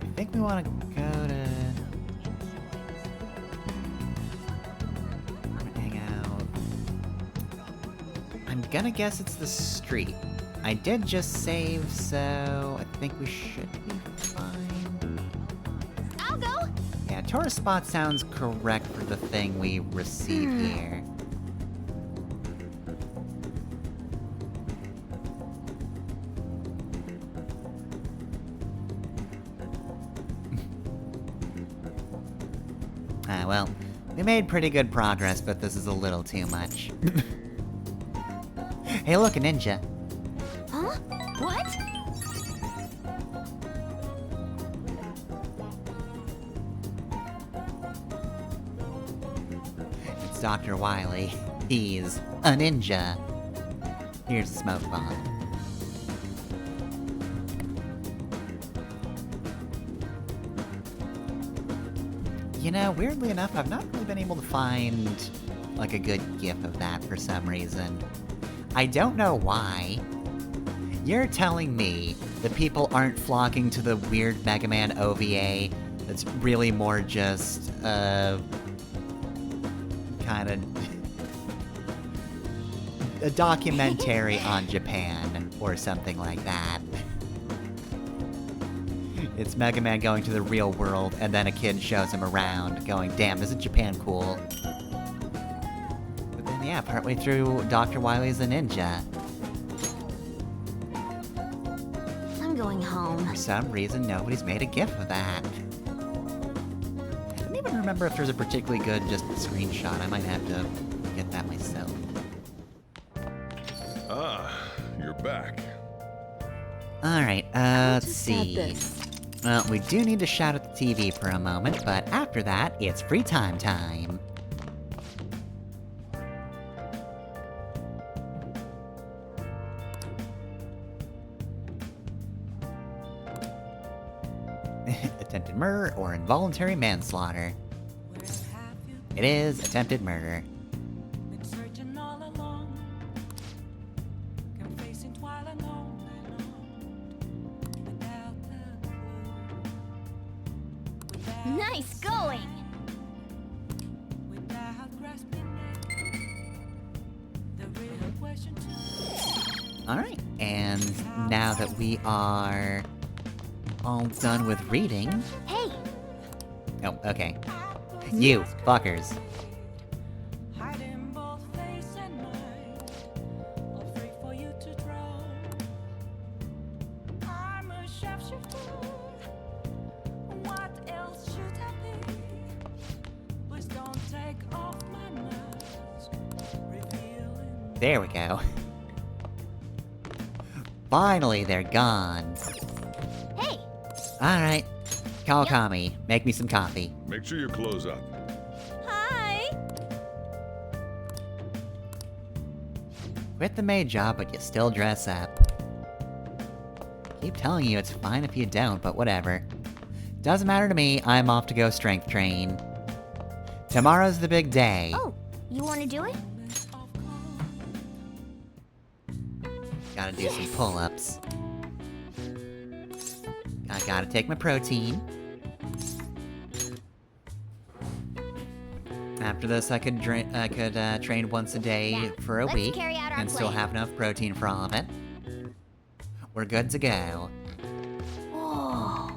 I think we want to go to... hang out. I'm gonna guess it's the street. I did just save, so I think we should be fine. I'll go. Yeah, tourist spot sounds correct for the thing we receive here. Well, we made pretty good progress, but this is a little too much. Hey look, a ninja! Huh? What? It's Dr. Wily. He's a ninja. Here's a smoke bomb. You know, weirdly enough, I've not really been able to find, like, a good gif of that for some reason. I don't know why. You're telling me that people aren't flocking to the weird Mega Man OVA that's really more just, kinda... a documentary on Japan, or something like that. It's Mega Man going to the real world, and then a kid shows him around, going, damn, isn't Japan cool? But then, yeah, partway through, Dr. Wily's a ninja. I'm going home. For some reason, nobody's made a gif of that. I don't even remember if there's a particularly good just screenshot. I might have to get that myself. Ah, you're back. Alright, let's see. Well, we do need to shout at the TV for a moment, but after that, it's free time time. Attempted murder or involuntary manslaughter. It is attempted murder. Nice going! Alright, and now that we are all done with reading... Hey, Oh, okay. You, fuckers. There we go. Finally, they're gone. Hey! Alright. Call Kami. Make me some coffee. Make sure you close up. Hi! Quit the maid job, but you still dress up. Keep telling you it's fine if you don't, but whatever. Doesn't matter to me, I'm off to go strength train. Tomorrow's the big day. Oh, you wanna do it? Gotta do some pull-ups. I gotta take my protein. After this, I could train once a day for a let's week, carry out our and still plan. have enough protein for all of it. We're good to go. Oh.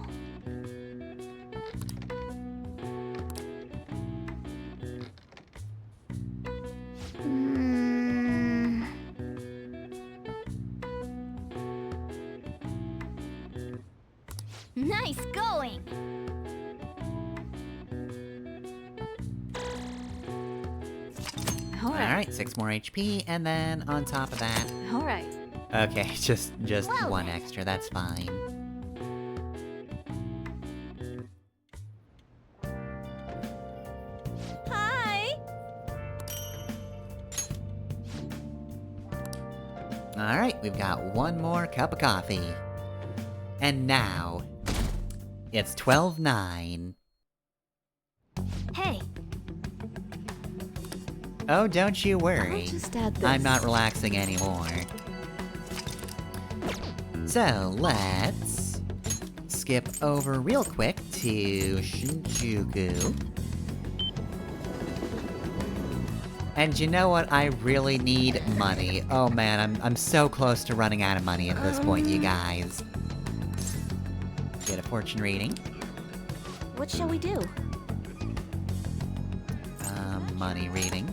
Nice going! Alright, 6 more HP, and then on top of that... Alright. Okay, just Well one then. extra, that's fine. Hi! Alright, we've got one more cup of coffee. And now... It's 12:09. Hey! Oh, don't you worry. I'll just add this. I'm not relaxing anymore. So, let's... skip over real quick to Shinjuku. And you know what? I really need money. Oh man, I'm so close to running out of money at this point, you guys. Get a fortune reading. What shall we do? Money reading.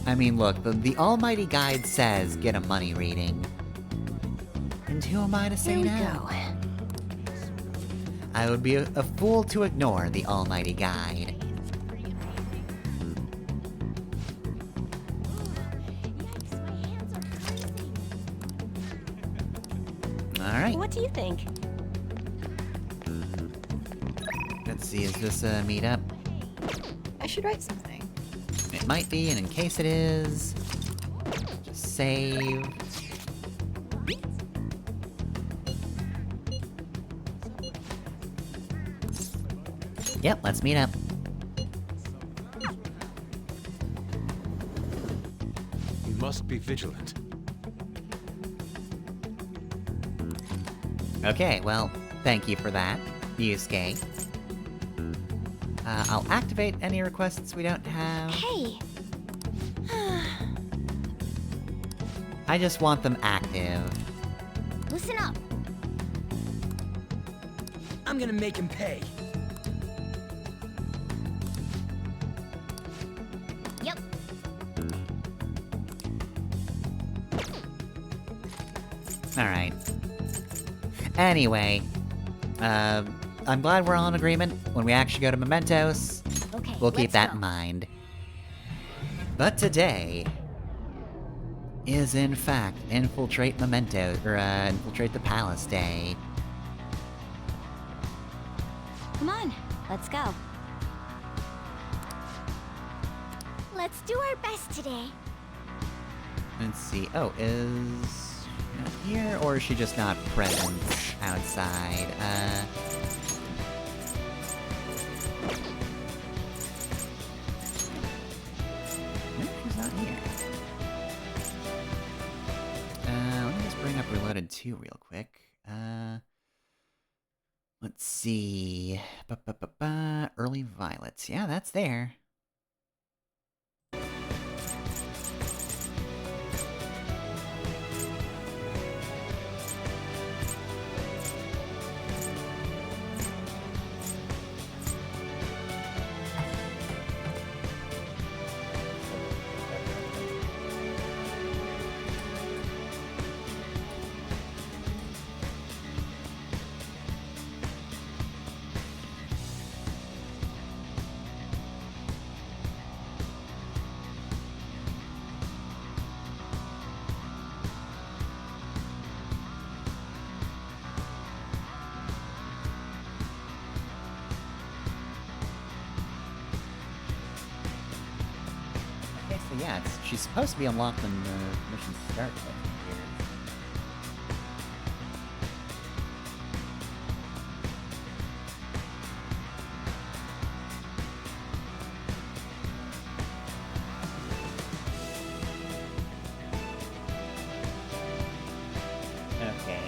I mean, look, the almighty guide says get a money reading. And who am I to say Here we no? go. I would be a fool to ignore the almighty guide. Alright, What do you think? let's see, is this a meetup? I should write something. It might be, and in case it is... just save... Yep, let's meet up. You must be vigilant. Okay, well, thank you for that, Yusuke. I'll activate any requests we don't have. Hey! I just want them active. Listen up! I'm gonna make him pay. Yep. Alright. Anyway, I'm glad we're all in agreement. When we actually go to Mementos, Okay, we'll keep let's that go. in mind. But today is in fact infiltrate infiltrate the palace day. Come on, let's go. Let's do our best today. Let's see. Oh, is she not here, or is she just not present outside? No, she's not here. Let me just bring up Reloaded 2 real quick. Let's see. Early Violets. Yeah, that's there. yeah, she's supposed to be unlocked when the mission starts. Okay.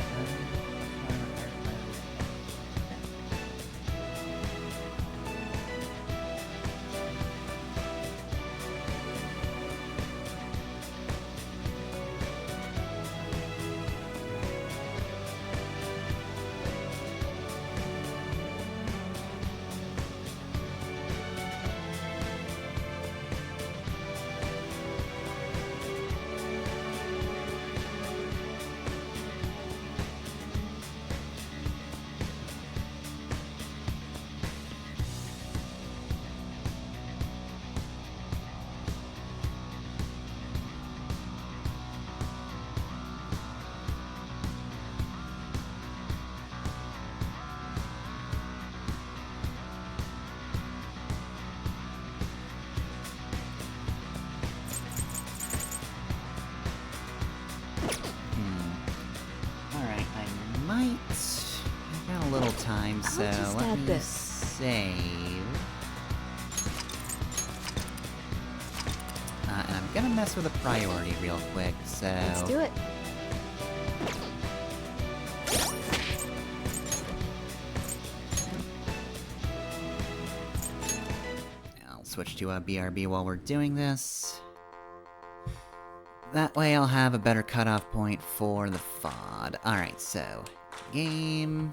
Alright, I might... I've got a little time, so let me save. And I'm gonna mess with a priority real quick, so... Let's do it. I'll switch to a BRB while we're doing this. That way I'll have a better cutoff point for the FOD. Alright, so... Game...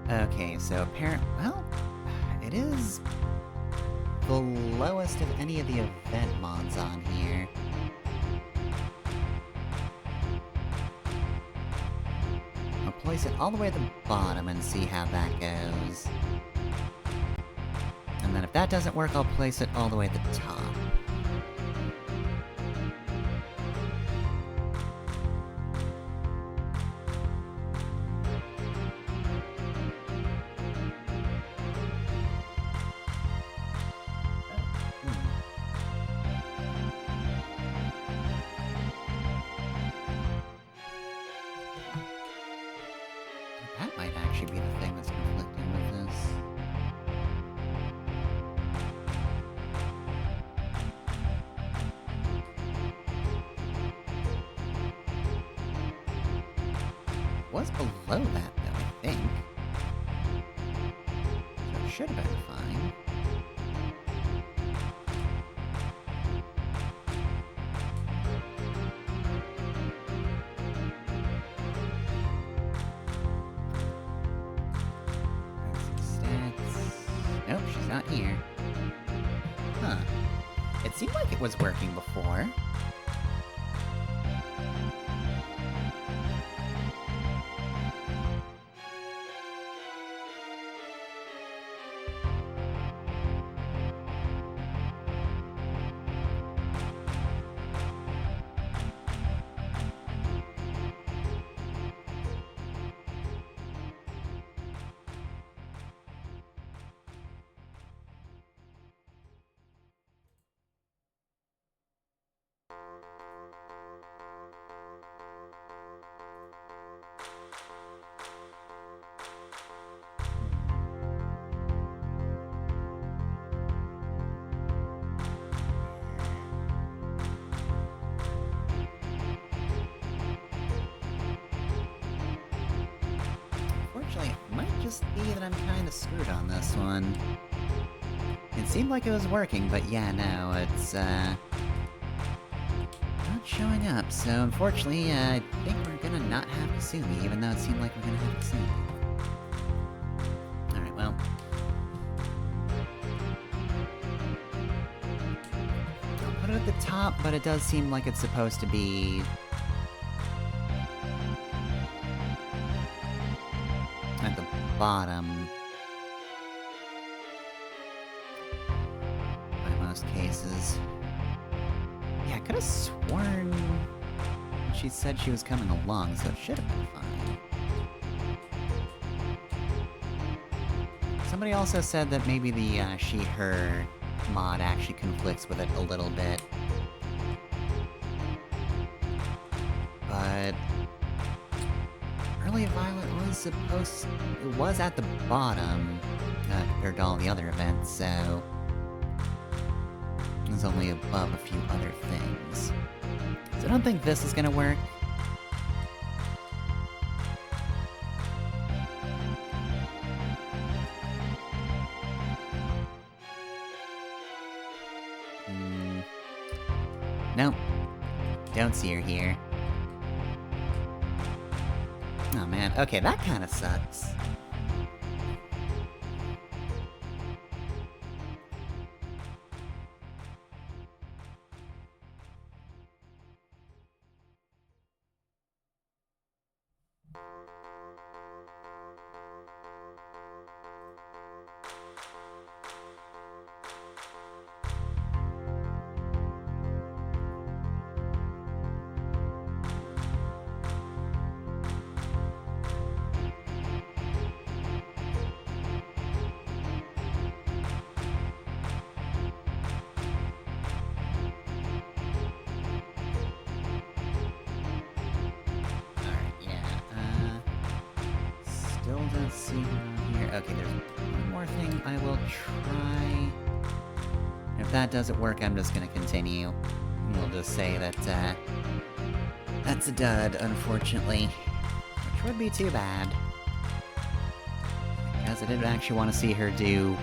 Okay, so well... It is... the lowest of any of the event mods on here. I'll place it all the way at the bottom and see how that goes. And then if that doesn't work, I'll place it all the way at the top. That might actually be the thing that's conflicting with this. Was below that, though, I think. So it should have been fine. Stats. Nope, she's not here. Huh. It seemed like it was working before. Unfortunately, it might just be that I'm kind of screwed on this one. It seemed like it was working, but yeah, no, it's, not showing up, so unfortunately, I think we're gonna not have Kasumi, even though it seemed like we're gonna have Kasumi. Alright, well. I'll put it at the top, but it does seem like it's supposed to be... at the bottom. By most cases. Yeah, I could have sworn she said she was coming along, so it should have been fine. For some Somebody also said that maybe the she-her mod actually conflicts with it a little bit. But early Violet was at the bottom compared to all the other events, so it was only above a few other things. So I don't think this is gonna work. Nope. Don't see her here. Oh man, okay, that kinda sucks. Still don't see her here. Okay, there's one more thing I will try. If that doesn't work, I'm just gonna continue. We'll just say that, that's a dud, unfortunately. Which would be too bad. Because I didn't actually want to see her do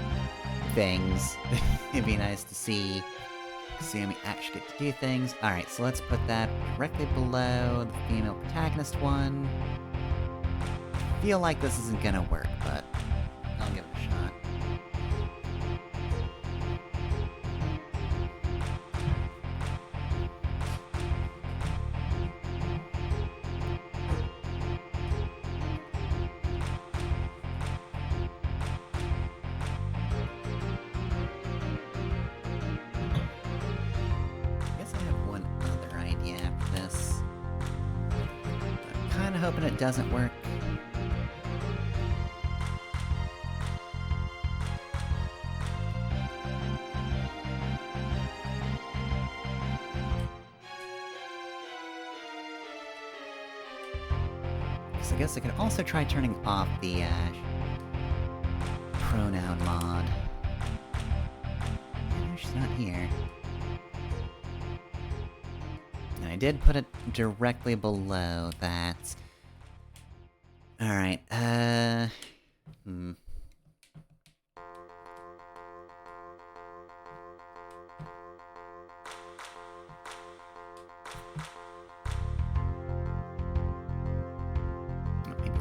things. It'd be nice to see me actually get to do things. Alright, so let's put that directly below the female protagonist one. Feel like this isn't gonna work, but I'll give it a shot. I guess I have one other idea after this. I'm kinda hoping it doesn't work. I guess I could also try turning off the, pronoun mod. No, she's not here. And I did put it directly below that. Alright, maybe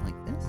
like this?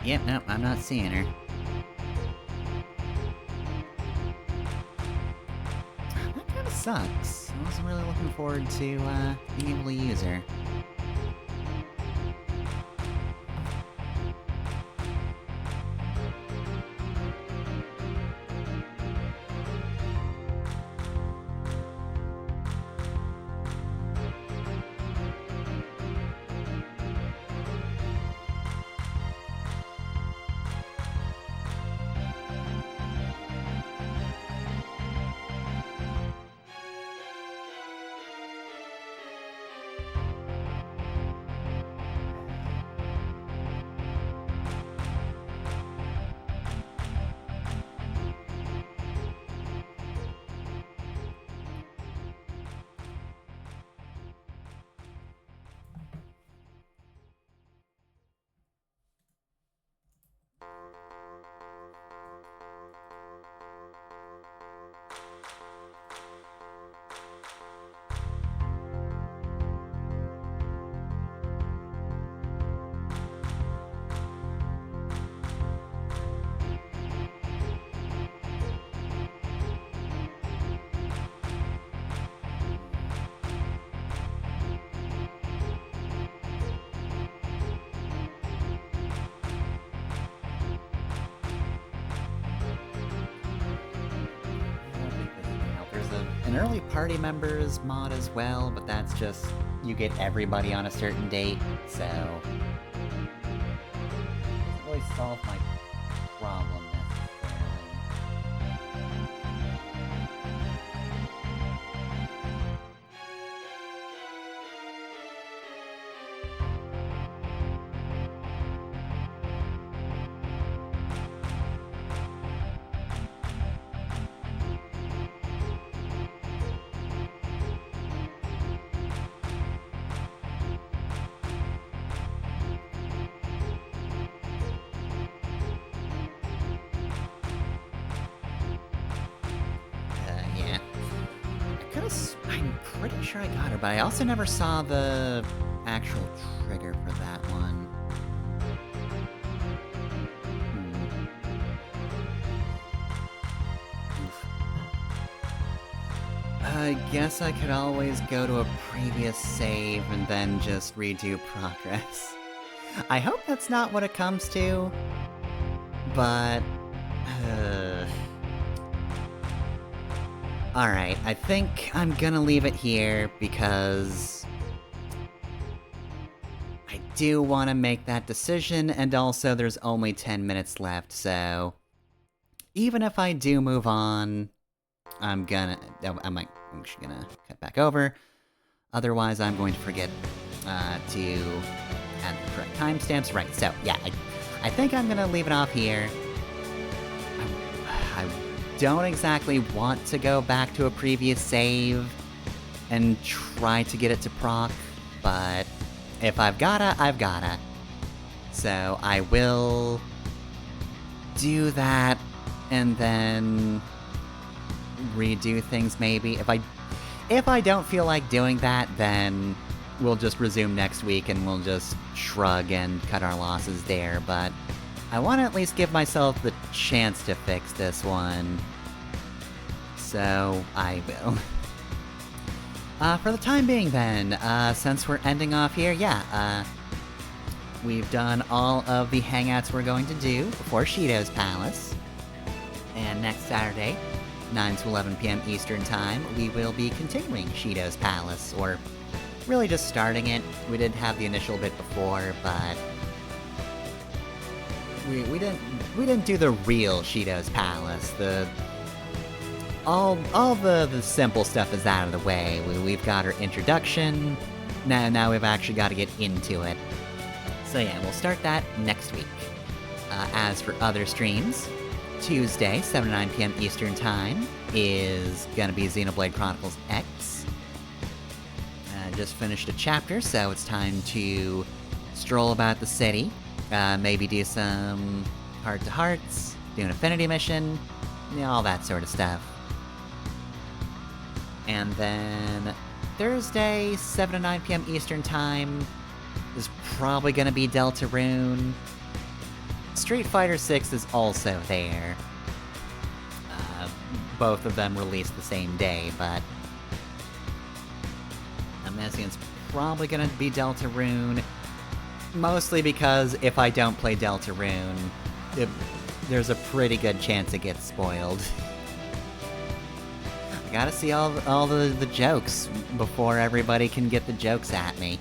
Yep, nope, I'm not seeing her. That kinda sucks. I wasn't really looking forward to, being able to use her. early party members mod as well, but that's just, you get everybody on a certain date, so... doesn't really solve my problem necessarily. Yeah. I'm pretty sure I got her, but I also never saw the actual trigger for that one. Oof. I guess I could always go to a previous save and then just redo progress. I hope that's not what it comes to, but... Alright, I think I'm gonna leave it here because... I do want to make that decision, and also there's only 10 minutes left, so... Even if I do move on, I'm actually gonna cut back over. Otherwise, I'm going to forget to add the correct timestamps. Right, so yeah, I think I'm gonna leave it off here. I don't exactly want to go back to a previous save and try to get it to proc, but if I've gotta, I've gotta. So I will do that and then redo things maybe. If I don't feel like doing that, then we'll just resume next week and we'll just shrug and cut our losses there, but I want to at least give myself the chance to fix this one. So, I will. For the time being then, since we're ending off here, yeah, we've done all of the hangouts we're going to do before Shido's Palace. And next Saturday, 9 to 11 p.m. Eastern Time, we will be continuing Shido's Palace, or really just starting it. We did have the initial bit before, but we didn't do the real Shido's Palace. All the simple stuff is out of the way. We've got our introduction. Now we've actually got to get into it. So yeah, we'll start that next week. As for other streams, Tuesday, 7 to 9 p.m. Eastern Time, is gonna be Xenoblade Chronicles X. Just finished a chapter, so it's time to stroll about the city, maybe do some heart-to-hearts, do an affinity mission, all that sort of stuff. And then Thursday, 7 to 9 p.m. Eastern Time, is probably gonna be Deltarune. Street Fighter 6 is also there. Both of them released the same day, but I'm guessing it's probably gonna be Deltarune. Mostly because if I don't play Deltarune, there's a pretty good chance it gets spoiled. I gotta see all the jokes before everybody can get the jokes at me.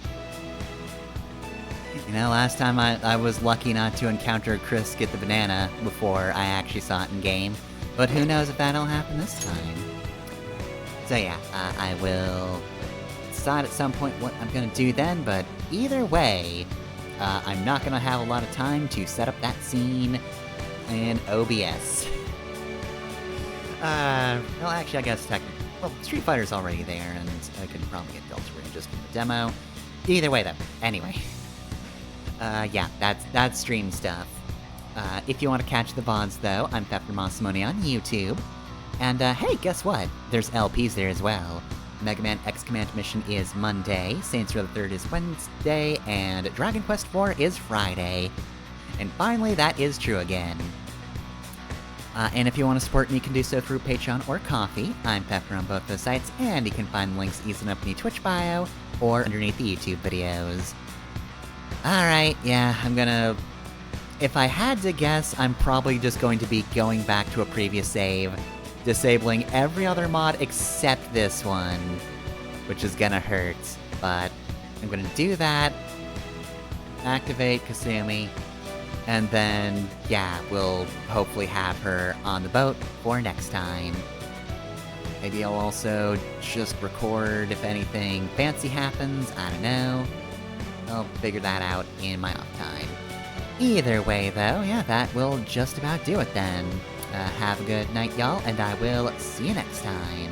You know, last time I was lucky not to encounter Chris get the banana before I actually saw it in game, but who knows if that'll happen this time. So yeah, I will decide at some point what I'm gonna do then, but either way, I'm not gonna have a lot of time to set up that scene in OBS. Well actually I guess technically, well, Street Fighter's already there, and I could probably get Deltarune just from the demo. Either way though, anyway. Yeah, that's stream stuff. If you want to catch the VODs, though, I'm Pepper Monsimone on YouTube. And, hey, guess what? There's LPs there as well. Mega Man X Command Mission is Monday, Saints Row the 3rd is Wednesday, and Dragon Quest IV is Friday. And finally, that is true again. And if you want to support me, you can do so through Patreon or Ko-fi. I'm Pepper on both those sites, and you can find the links easily up in the Twitch bio, or underneath the YouTube videos. Alright, yeah, if I had to guess, I'm probably just going to be going back to a previous save, disabling every other mod except this one, which is gonna hurt, but I'm gonna do that, activate Kasumi, and then, yeah, we'll hopefully have her on the boat for next time. Maybe I'll also just record if anything fancy happens, I don't know. I'll figure that out in my off time. Either way, though, yeah, that will just about do it then. Have a good night, y'all, and I will see you next time.